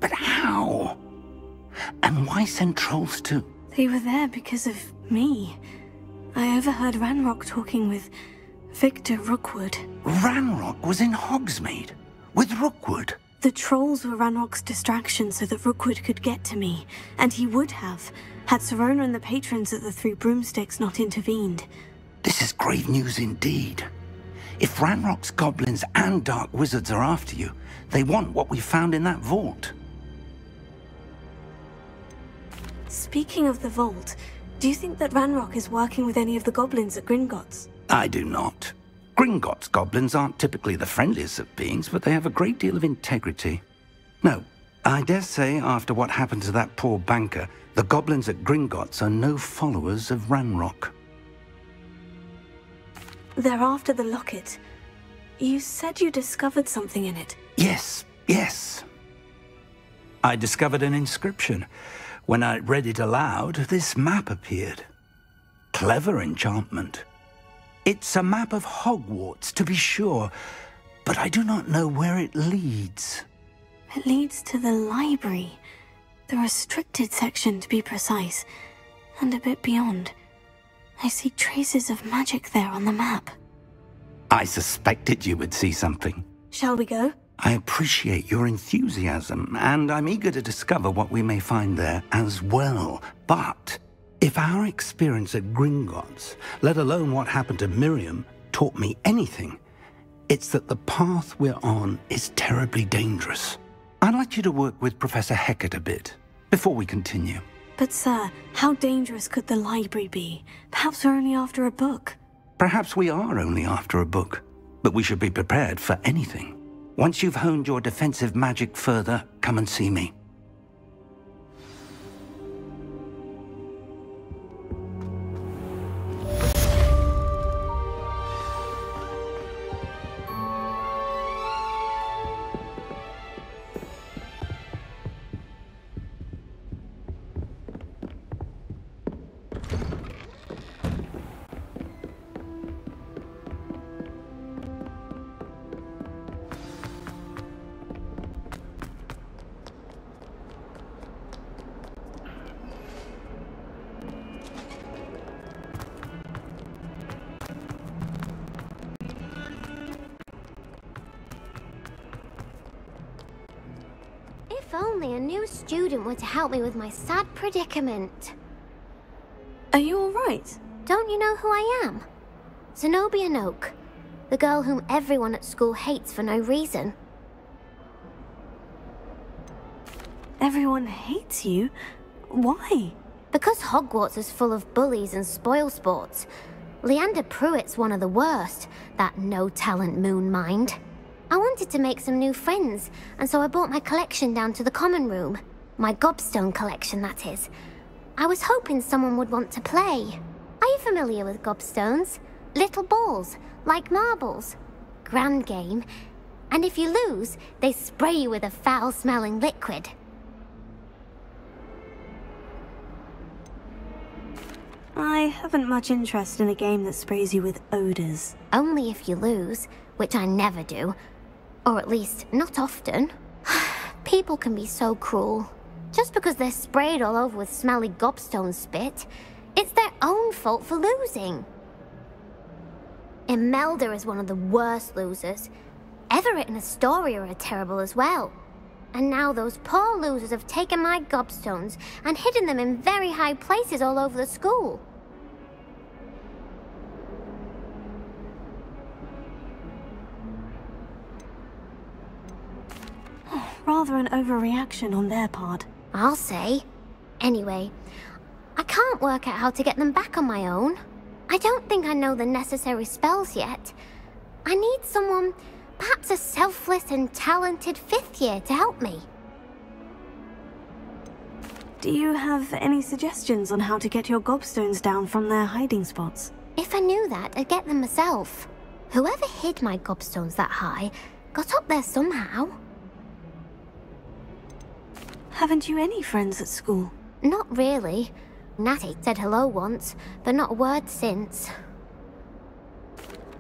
H: But how? And why send trolls too?
K: They were there because of me. I overheard Ranrock talking with Victor Rookwood.
H: Ranrock was in Hogsmeade? With Rookwood?
K: The trolls were Ranrock's distraction so that Rookwood could get to me, and he would have, had Serona and the patrons at the Three Broomsticks not intervened.
H: This is grave news indeed. If Ranrock's goblins and dark wizards are after you, they want what we found in that vault.
K: Speaking of the vault, do you think that Ranrock is working with any of the goblins at Gringotts?
H: I do not. Gringotts goblins aren't typically the friendliest of beings, but they have a great deal of integrity. No, I dare say after what happened to that poor banker, the goblins at Gringotts are no followers of Ranrock.
K: They're after the locket. You said you discovered something in it.
H: Yes. I discovered an inscription. When I read it aloud, this map appeared. Clever enchantment. It's a map of Hogwarts, to be sure, but I do not know where it leads.
K: It leads to the library. The restricted section, to be precise, and a bit beyond. I see traces of magic there on the map.
H: I suspected you would see something.
K: Shall we go?
H: I appreciate your enthusiasm, and I'm eager to discover what we may find there as well. But if our experience at Gringotts, let alone what happened to Miriam, taught me anything, it's that the path we're on is terribly dangerous. I'd like you to work with Professor Hecat a bit, before we continue.
K: But sir, how dangerous could the library be? Perhaps we're only after a book.
H: Perhaps we are only after a book, but we should be prepared for anything. Once you've honed your defensive magic further, come and see me.
R: If only a new student were to help me with my sad predicament.
K: Are you all right?
R: Don't you know who I am? Zenobia Noak. The girl whom everyone at school hates for no reason.
C: Everyone hates you? Why?
R: Because Hogwarts is full of bullies and spoilsports. Leander Pruitt's one of the worst, that no-talent moon mind. I wanted to make some new friends, and so I brought my collection down to the common room. My gobstone collection, that is. I was hoping someone would want to play. Are you familiar with gobstones? Little balls, like marbles. Grand game. And if you lose, they spray you with a foul-smelling liquid.
C: I haven't much interest in a game that sprays you with odors.
R: Only if you lose, which I never do. Or at least, not often. People can be so cruel. Just because they're sprayed all over with smelly gobstone spit, it's their own fault for losing. Imelda is one of the worst losers. Everett and Astoria are terrible as well. And now those poor losers have taken my gobstones and hidden them in very high places all over the school.
C: Rather an overreaction on their part.
R: I'll say. Anyway, I can't work out how to get them back on my own. I don't think I know the necessary spells yet. I need someone, perhaps a selfless and talented 5th year to help me.
C: Do you have any suggestions on how to get your gobstones down from their hiding spots?
R: If I knew that, I'd get them myself. Whoever hid my gobstones that high got up there somehow.
C: Haven't you any friends at school?
R: Not really. Natty said hello once, but not a word since.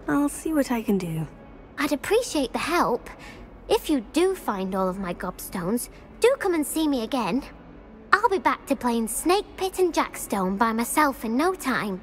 C: I'll see what I can do.
R: I'd appreciate the help. If you do find all of my gobstones, do come and see me again. I'll be back to playing Snake Pit and Jackstone by myself in no time.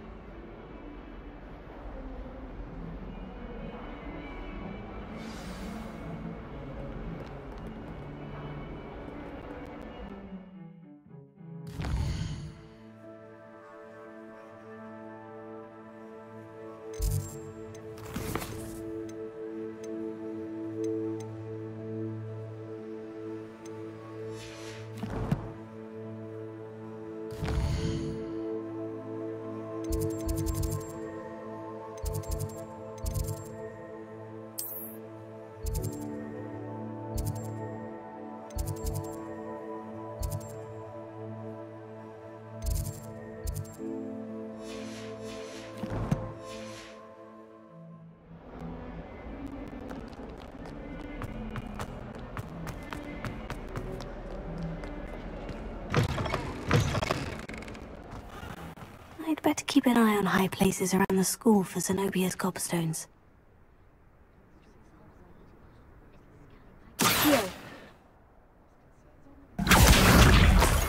C: I'd better keep an eye on high places around the school for Zenobia's gobstones.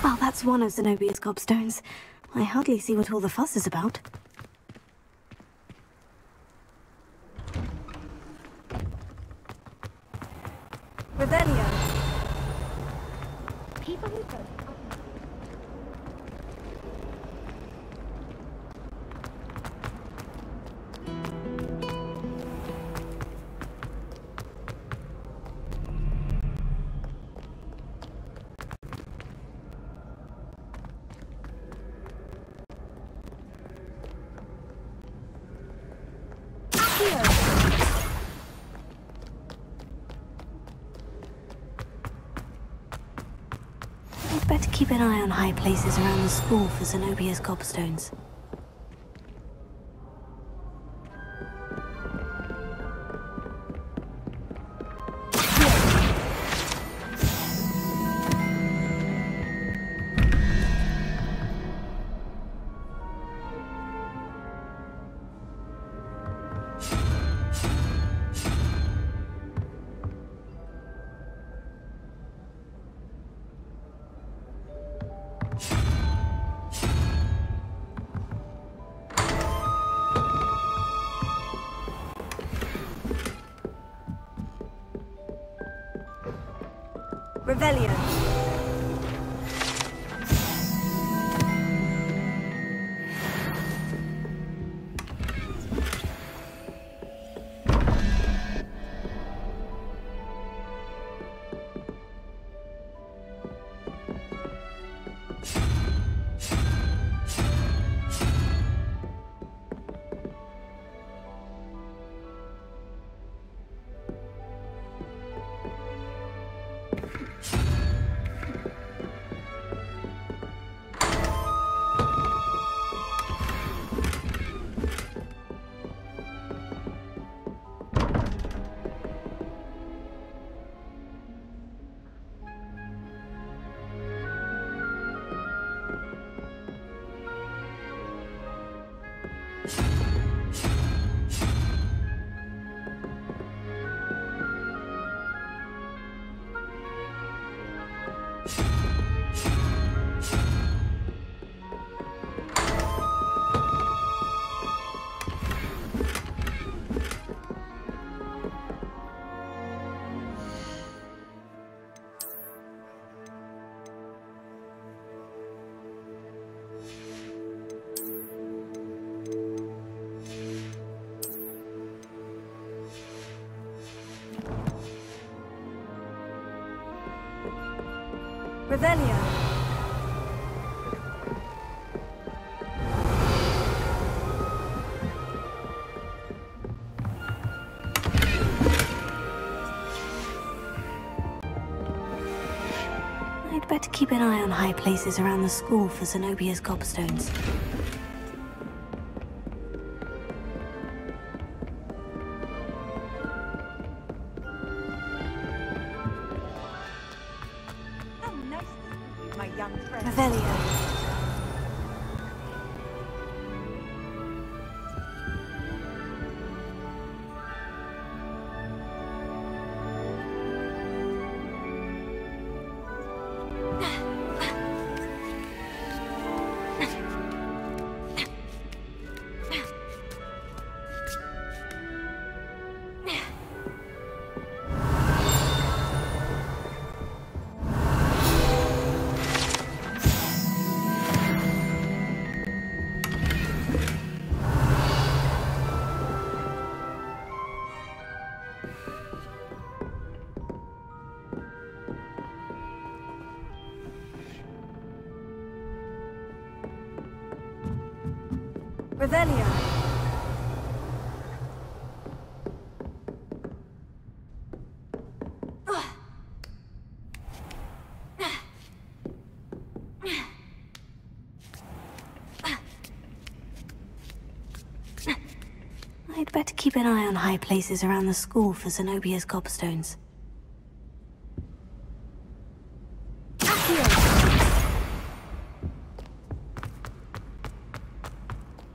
C: Well, that's one of Zenobia's gobstones. I hardly see what all the fuss is about.
E: Rebellion.
R: People who don't.
C: I'd better keep an eye on high places around the school for Zenobia's gobstones.
E: Rebellion.
C: Revelio.
K: I'd better keep an eye on high places around the school for Zenobia's gobstones.
C: Revelio. Revelio.
K: I'd better keep an eye on high places around the school for Zenobia's gobstones.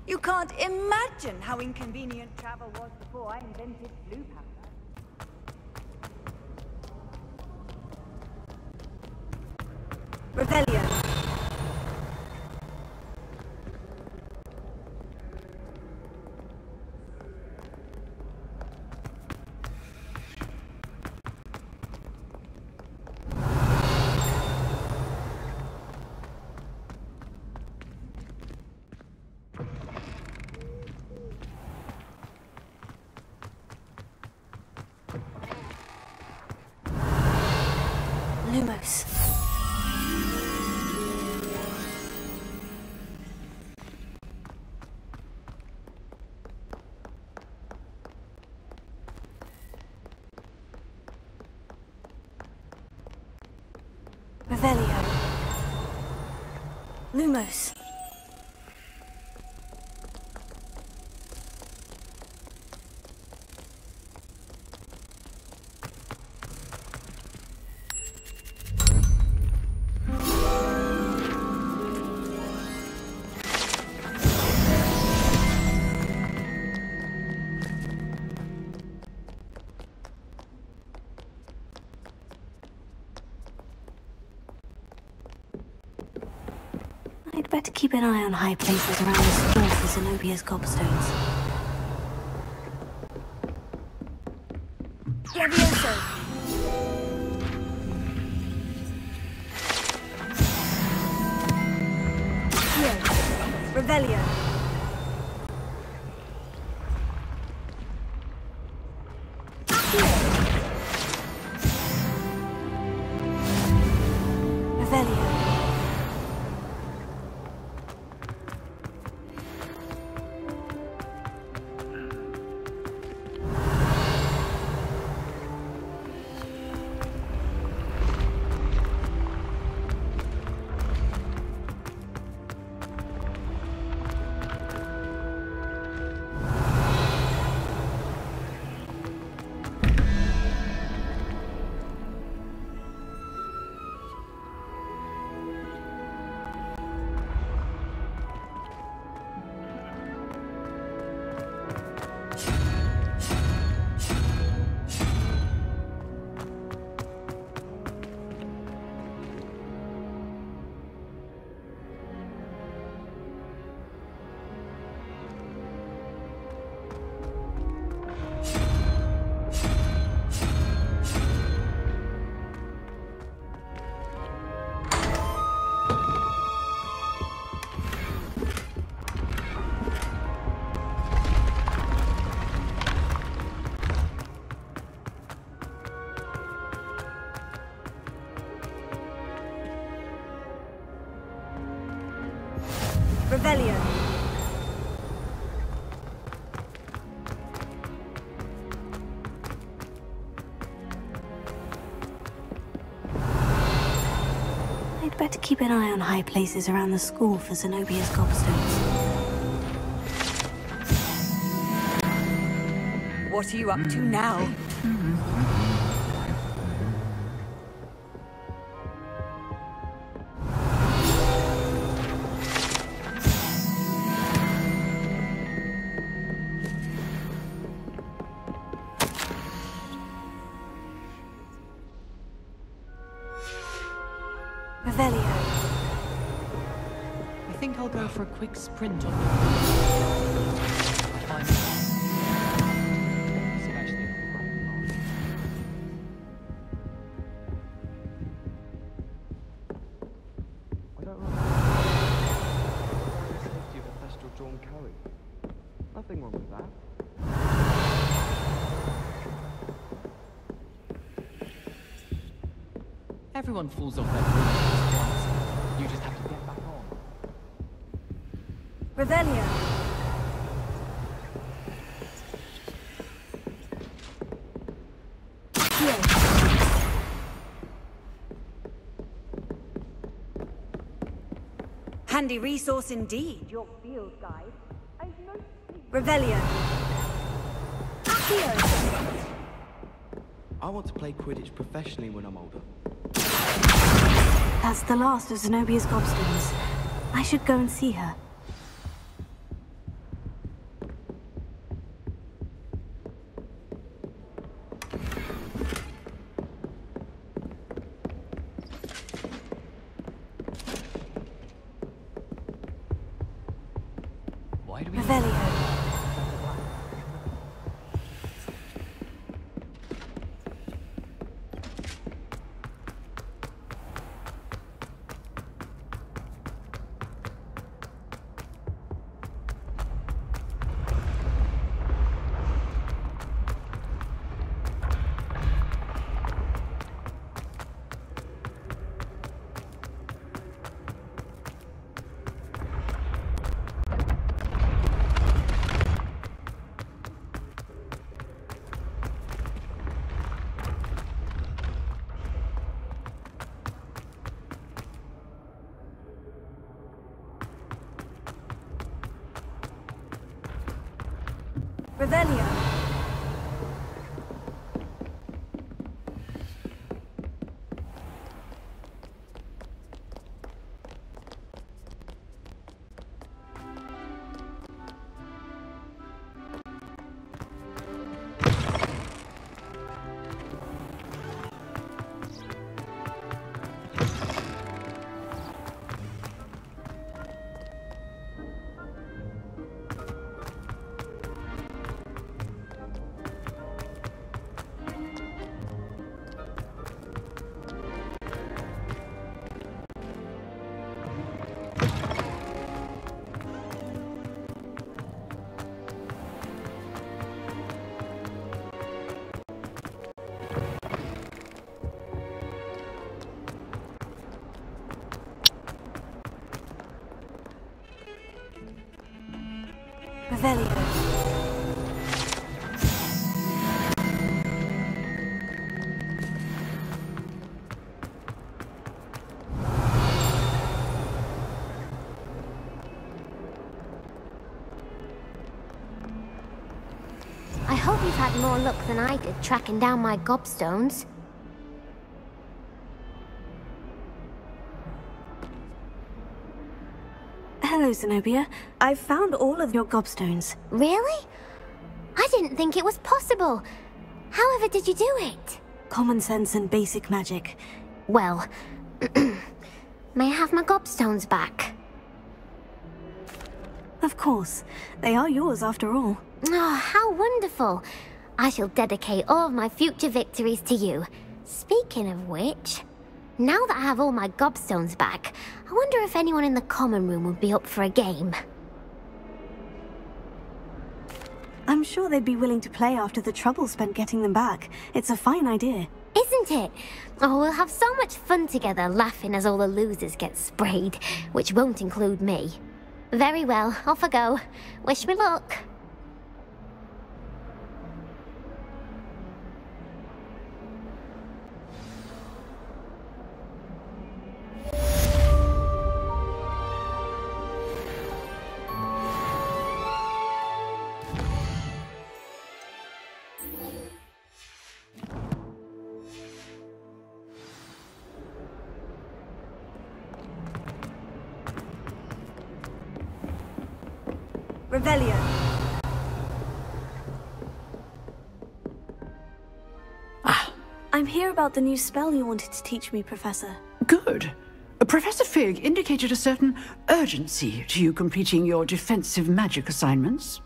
Q: You can't imagine how inconvenient travel was before I invented blue powder.
C: Revelio.
K: Lumos.
C: Revelio.
K: Lumos. I'd better keep an eye on high places around the school for Zenobia's gobstones.
C: Levioso. Revelio. Revelio.
E: Revelio.
K: I'd better keep an eye on high places around the school for Zenobia's gobstones.
O: What are you up to now?
E: Revelio.
G: I think I'll go for a quick sprint on the...
S: Nothing wrong with that.
G: Everyone falls off their boots. You just have to get back on.
E: Revelio. Handy resource indeed, your field guide. Revelio.
S: I want to play Quidditch professionally when I'm older.
K: That's the last of Zenobia's gobstones. I should go and see her.
E: Revelio. Revelio. Revelio.
R: I hope you've had more luck than I did tracking down my gobstones.
K: Hello, Zenobia. I've found all of your gobstones.
R: Really? I didn't think it was possible. However did you do it?
K: Common sense and basic magic.
R: Well, may I have my gobstones back?
K: Of course. They are yours after all.
R: Oh, how wonderful. I shall dedicate all of my future victories to you. Speaking of which, now that I have all my gobstones back, I wonder if anyone in the common room would be up for a game.
K: I'm sure they'd be willing to play after the trouble spent getting them back. It's a fine idea.
R: Isn't it? Oh, we'll have so much fun together laughing as all the losers get sprayed, which won't include me. Very well, off I go. Wish me luck.
E: Revelio. I'm here about the new spell you wanted to teach me, Professor.
T: Good. Professor Fig indicated a certain urgency to you completing your defensive magic assignments.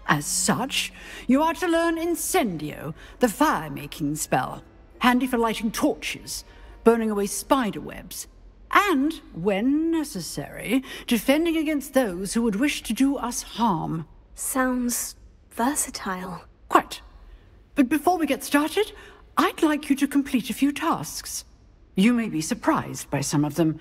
T: As such, you are to learn Incendio, the fire-making spell, handy for lighting torches, burning away spider webs, and, when necessary, defending against those who would wish to do us harm.
E: Sounds versatile.
T: Quite. But before we get started, I'd like you to complete a few tasks. You may be surprised by some of them.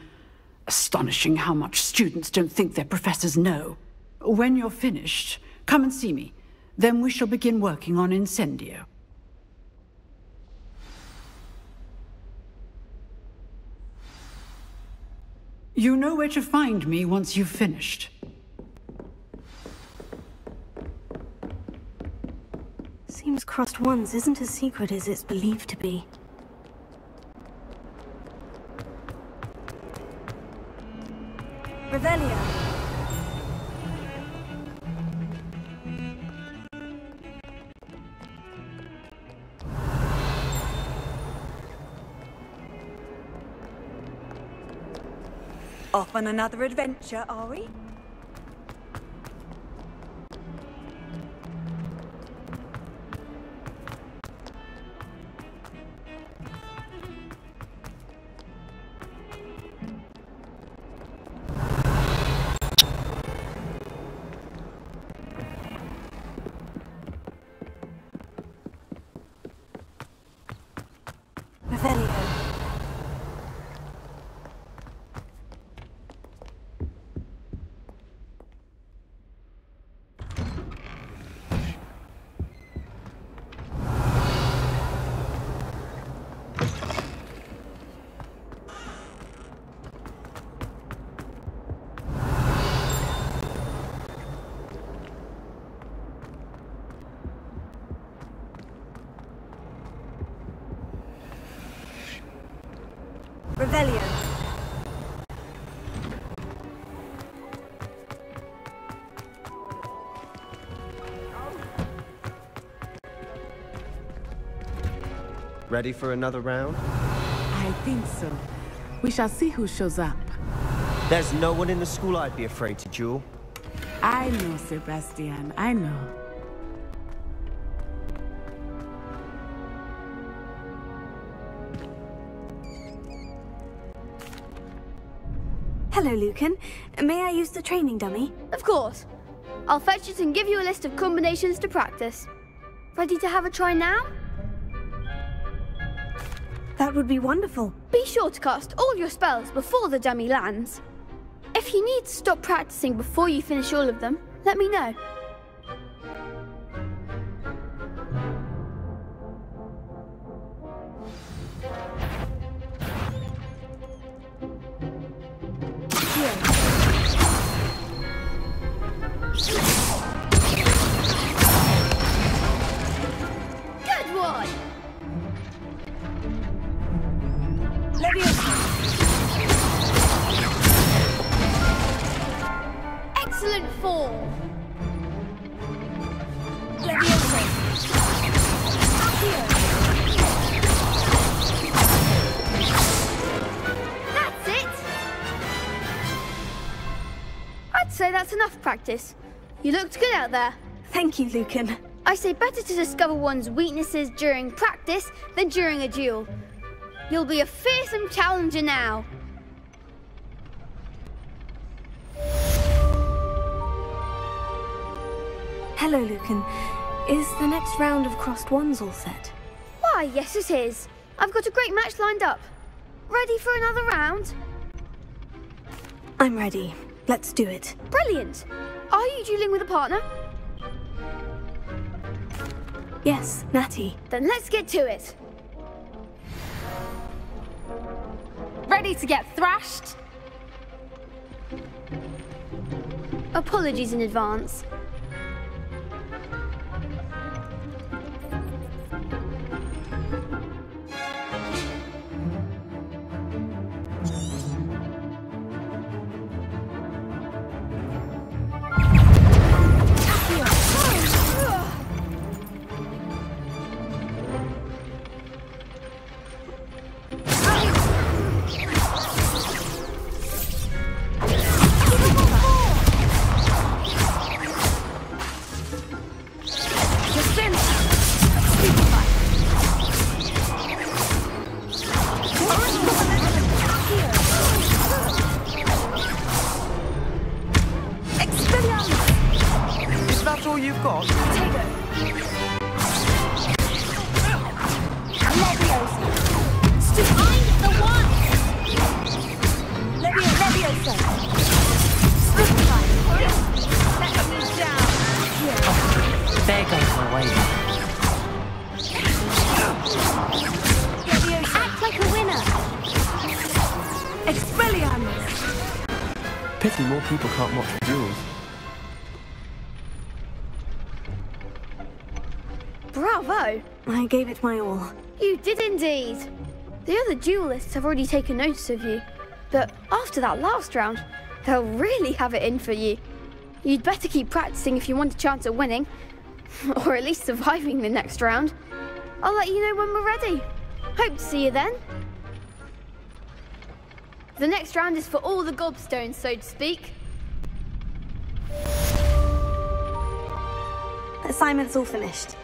T: Astonishing how much students don't think their professors know. When you're finished, come and see me. Then we shall begin working on Incendio. You know where to find me once you've finished.
E: Seems Crossed Ones isn't as secret as it's believed to be. Revelio.
Q: Off on another adventure, are we?
E: Revelio.
S: Ready for another round?
F: I think so. We shall see who shows up.
S: There's no one in the school I'd be afraid to duel.
F: I know, Sebastian. I know.
E: Hello, Lucan. May I use the training dummy?
U: Of course. I'll fetch it and give you a list of combinations to practice. Ready to have a try now?
E: That would be wonderful.
U: Be sure to cast all your spells before the dummy lands. If you need to stop practicing before you finish all of them, let me know. Good one! Excellent fall! That's it! I'd say that's enough practice. You looked good out there.
E: Thank you, Lucan.
U: I say better to discover one's weaknesses during practice than during a duel. You'll be a fearsome challenger now.
E: Hello, Lucan. Is the next round of Crossed Ones all set?
U: Why, yes it is. I've got a great match lined up. Ready for another round?
E: I'm ready. Let's do it.
U: Brilliant! Are you dueling with a partner?
E: Yes, Natty.
U: Then let's get to it.
B: Ready to get thrashed?
U: Apologies in advance.
S: Pity more people can't watch duels.
U: Bravo!
E: I gave it my all.
U: You did indeed. The other duelists have already taken notice of you, but after that last round, they'll really have it in for you. You'd better keep practicing if you want a chance at winning, or at least surviving the next round. I'll let you know when we're ready. Hope to see you then. The next round is for all the gobstones, so to speak.
E: Assignment's all finished.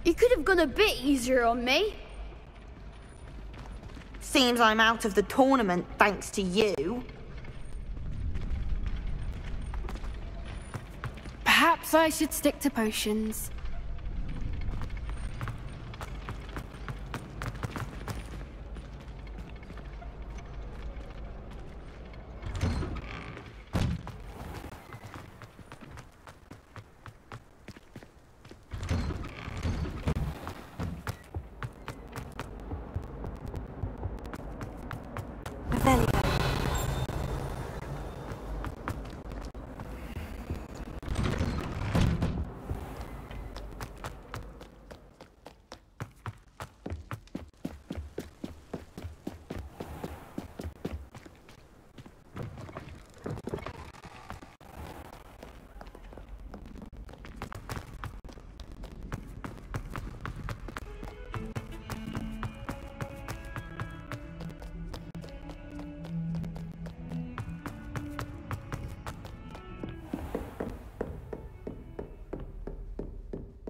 U: You could have gone a bit easier on me.
B: Seems I'm out of the tournament thanks to you.
F: Perhaps I should stick to potions.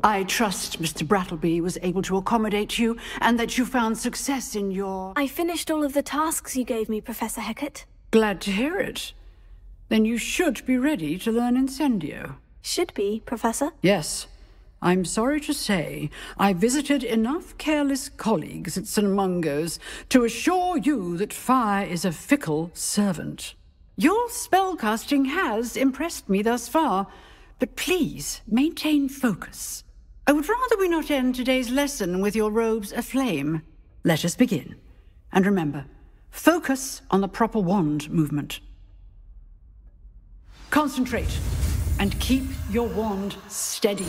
T: I trust Mr. Brattleby was able to accommodate you, and that you found success in your...
E: I finished all of the tasks you gave me, Professor Hecat.
T: Glad to hear it. Then you should be ready to learn Incendio.
E: Should be, Professor?
T: Yes. I'm sorry to say, I visited enough careless colleagues at St. Mungo's to assure you that fire is a fickle servant. Your spellcasting has impressed me thus far, but please maintain focus. I would rather we not end today's lesson with your robes aflame. Let us begin. And remember, focus on the proper wand movement. Concentrate, and keep your wand steady.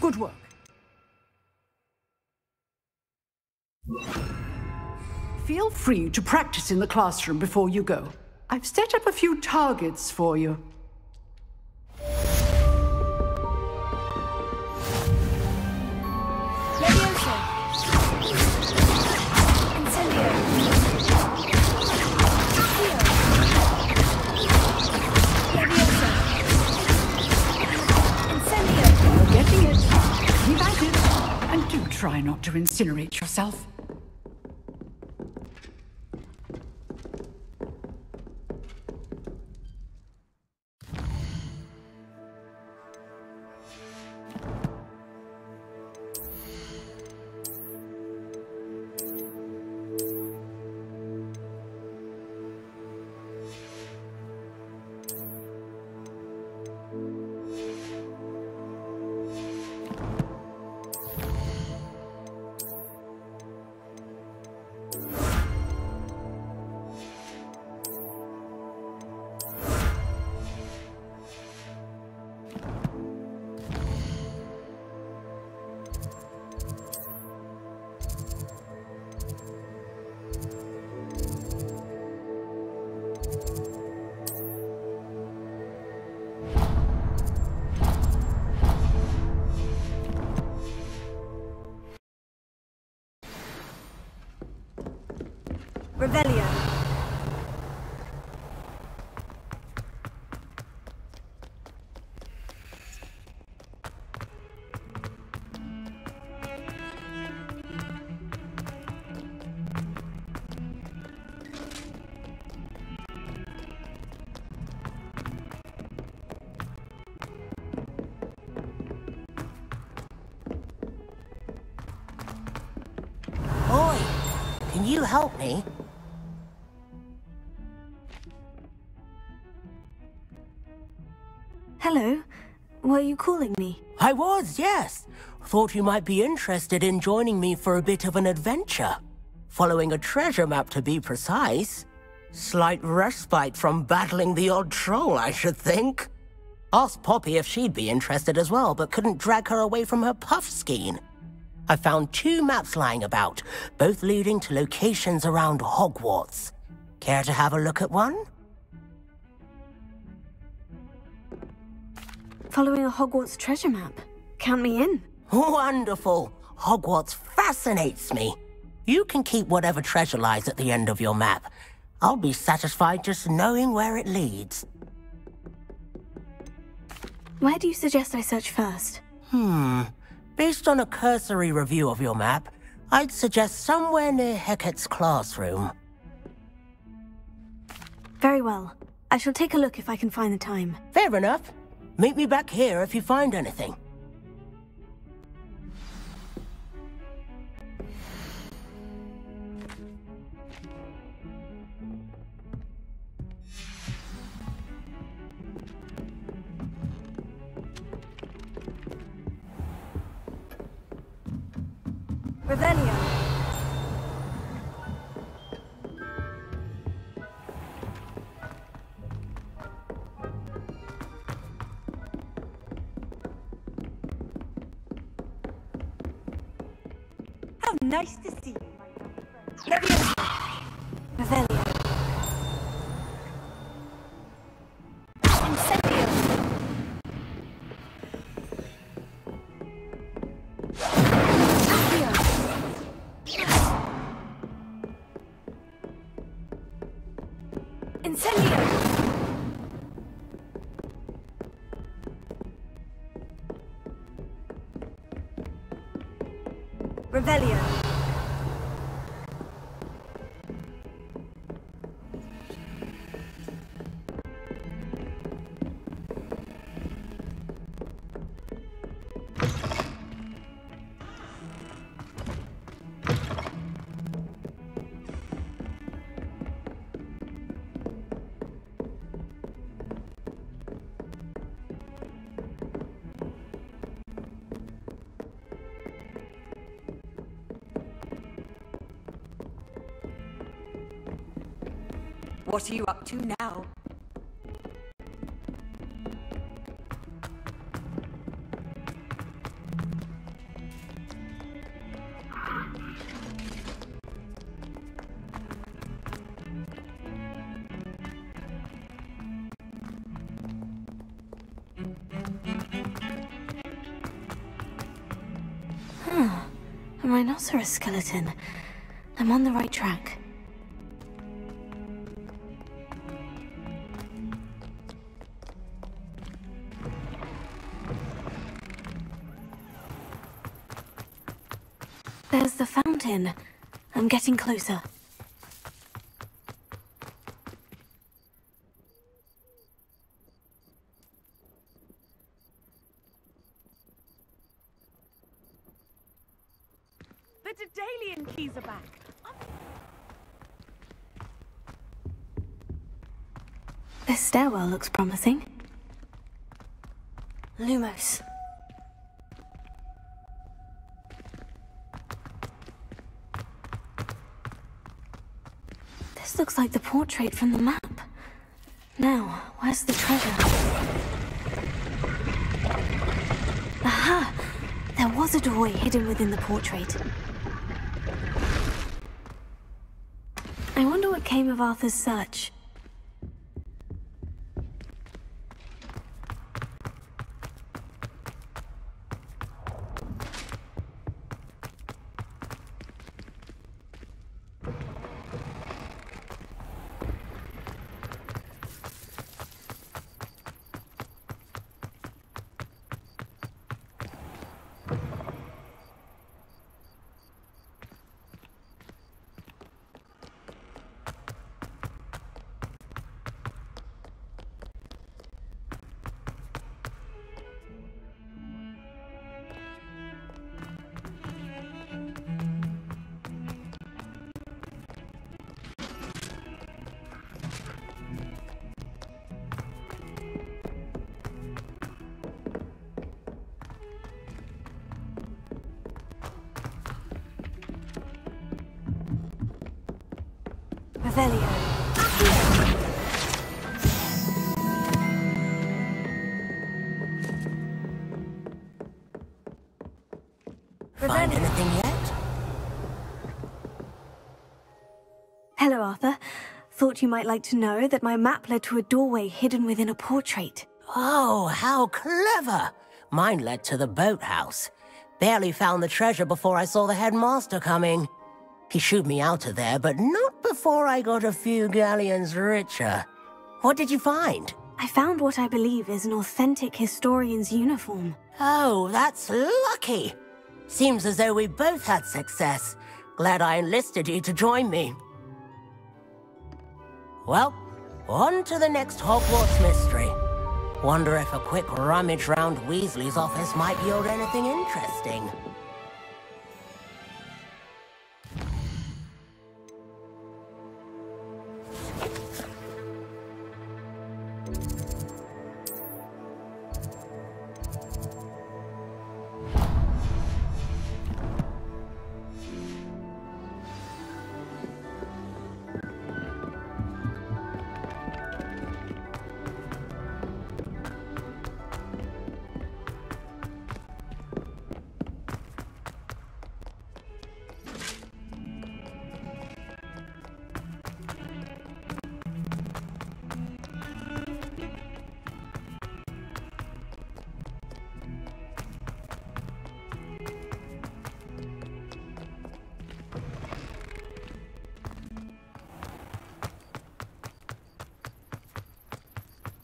T: Good work. Feel free to practice in the classroom before you go. I've set up a few targets for you. Try not to incinerate yourself.
E: Revelio.
A: Oi, can you help me?
E: Hello. Were you calling me?
A: I was, yes. Thought you might be interested in joining me for a bit of an adventure. Following a treasure map, to be precise. Slight respite from battling the odd troll, I should think. Asked Poppy if she'd be interested as well, but couldn't drag her away from her puff skein. I found 2 maps lying about, both leading to locations around Hogwarts. Care to have a look at one?
E: Following a Hogwarts treasure map. Count me in.
A: Wonderful. Hogwarts fascinates me. You can keep whatever treasure lies at the end of your map. I'll be satisfied just knowing where it leads.
E: Where do you suggest I search first?
A: Based on a cursory review of your map, I'd suggest somewhere near Hecat's classroom.
E: Very well. I shall take a look if I can find the time.
A: Fair enough. Meet me back here if you find anything.
E: Revelio.
Q: How nice to see you, my young friend.
E: Revelio.
Q: Incendio.
E: Incendio. Revelio.
Q: What are you up to now?
K: rhinoceros skeleton. I'm on the right track. There's the fountain. I'm getting closer.
F: The Daedalian keys are back.
K: This stairwell looks promising. Lumos. This looks like the portrait from the map. Now, where's the treasure? Aha! There was a doorway hidden within the portrait. I wonder what came of Arthur's search. Revelio.
A: Find anything yet?
K: Hello, Arthur. Thought you might like to know that my map led to a doorway hidden within a portrait.
A: Oh, how clever! Mine led to the boathouse. Barely found the treasure before I saw the headmaster coming. He shooed me out of there, but not before I got a few galleons richer. What did you find?
K: I found what I believe is an authentic historian's uniform.
A: Oh, that's lucky. Seems as though we both had success. Glad I enlisted you to join me. Well, on to the next Hogwarts mystery. Wonder if a quick rummage round Weasley's office might yield anything interesting.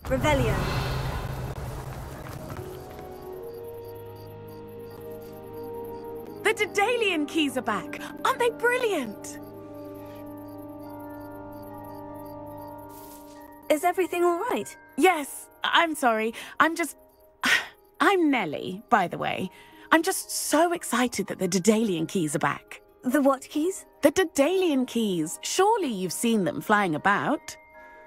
K: Revelio.
F: The Daedalian keys are back. Aren't they brilliant?
K: Is everything all right?
F: Yes. I'm sorry. I'm Nellie, by the way. I'm just so excited that the Daedalian keys are back.
K: The what keys?
F: The Daedalian keys. Surely you've seen them flying about.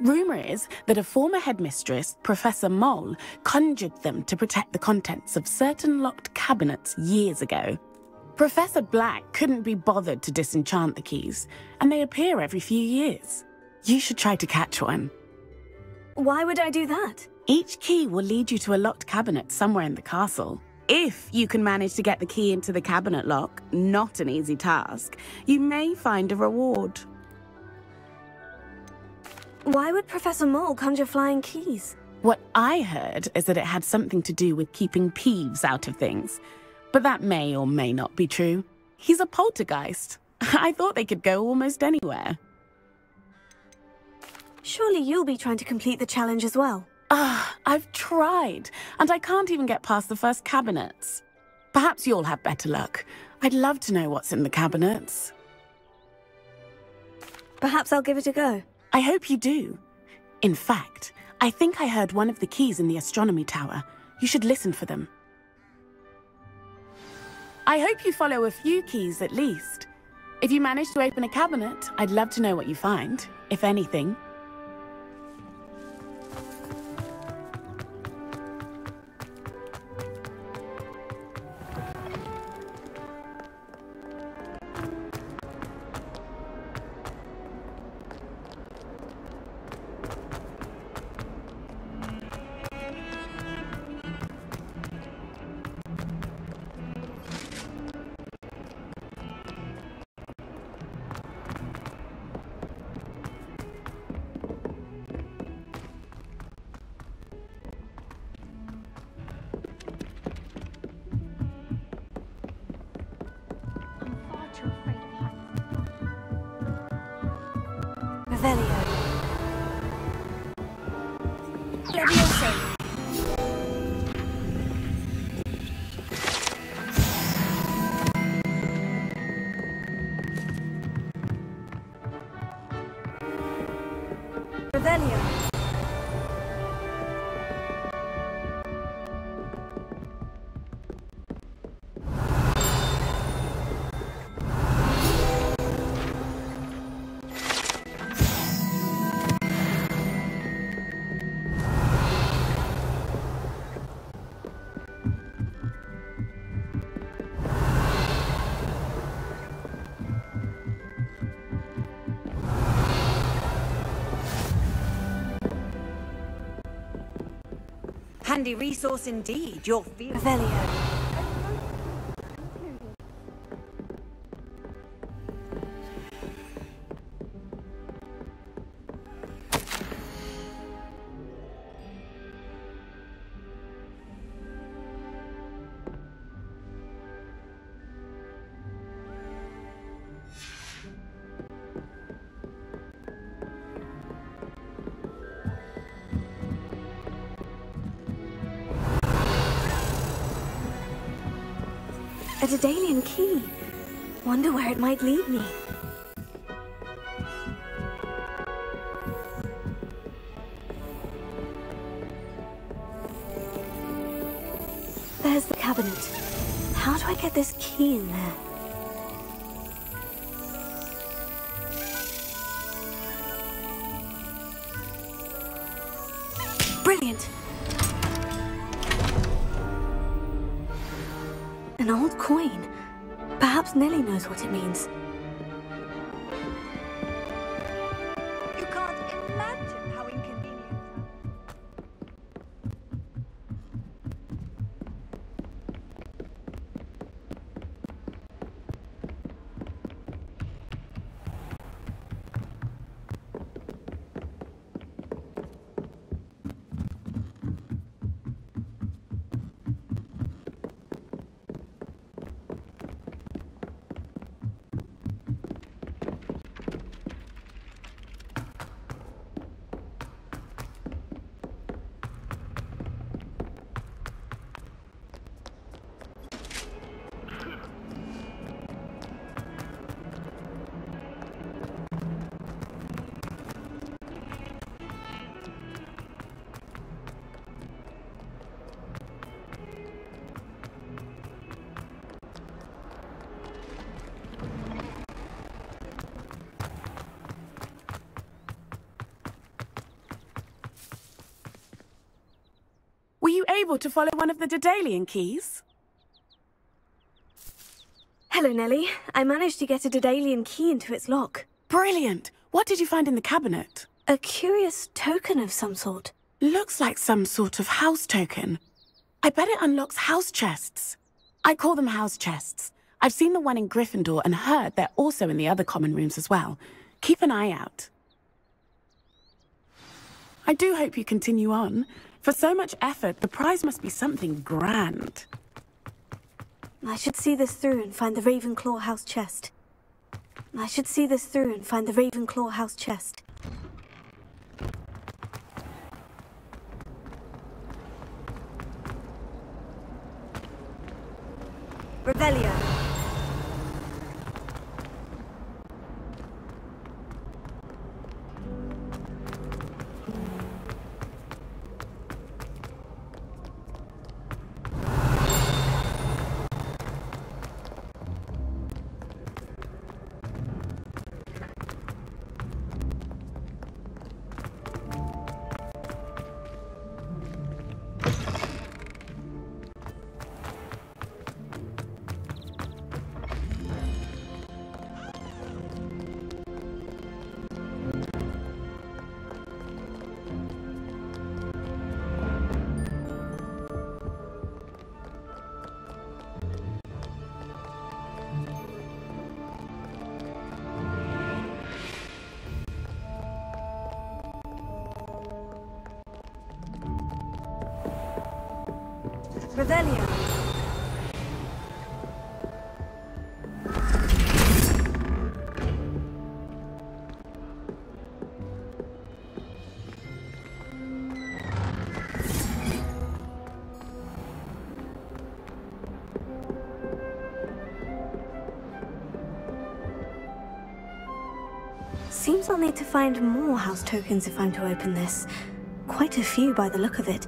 F: Rumour is that a former headmistress, Professor Mole, conjured them to protect the contents of certain locked cabinets years ago. Professor Black couldn't be bothered to disenchant the keys, and they appear every few years. You should try to catch one.
K: Why would I do that?
F: Each key will lead you to a locked cabinet somewhere in the castle. If you can manage to get the key into the cabinet lock, not an easy task, you may find a reward.
K: Why would Professor Mole conjure flying keys?
F: What I heard is that it had something to do with keeping Peeves out of things. But that may or may not be true. He's a poltergeist. I thought they could go almost anywhere.
C: Surely you'll be trying to complete the challenge as well.
F: I've tried, and I can't even get past the first cabinets. Perhaps you'll have better luck. I'd love to know what's in the cabinets.
C: Perhaps I'll give it a go.
F: I hope you do. In fact, I think I heard one of the keys in the astronomy tower. You should listen for them. I hope you follow a few keys at least. If you manage to open a cabinet, I'd love to know what you find, if anything.
O: Handy resource indeed, your field.
C: Revelio. A Daedalian key. Wonder where it might lead me. There's the cabinet. How do I get this key in there? Brilliant! An old coin. Perhaps Nellie knows what it means.
Q: You can't imagine how inconvenient.
F: Were you able to follow one of the Daedalian keys?
C: Hello, Nellie. I managed to get a Daedalian key into its lock.
F: Brilliant! What did you find in the cabinet?
C: A curious token of some sort.
F: Looks like some sort of house token. I bet it unlocks house chests. I call them house chests. I've seen the one in Gryffindor and heard they're also in the other common rooms as well. Keep an eye out. I do hope you continue on. For so much effort, the prize must be something grand.
C: I should see this through and find the Ravenclaw house chest. I should see this through and find the Ravenclaw house chest. Revelio. Revelio. Seems I'll need to find more house tokens if I'm to open this. Quite a few by the look of it.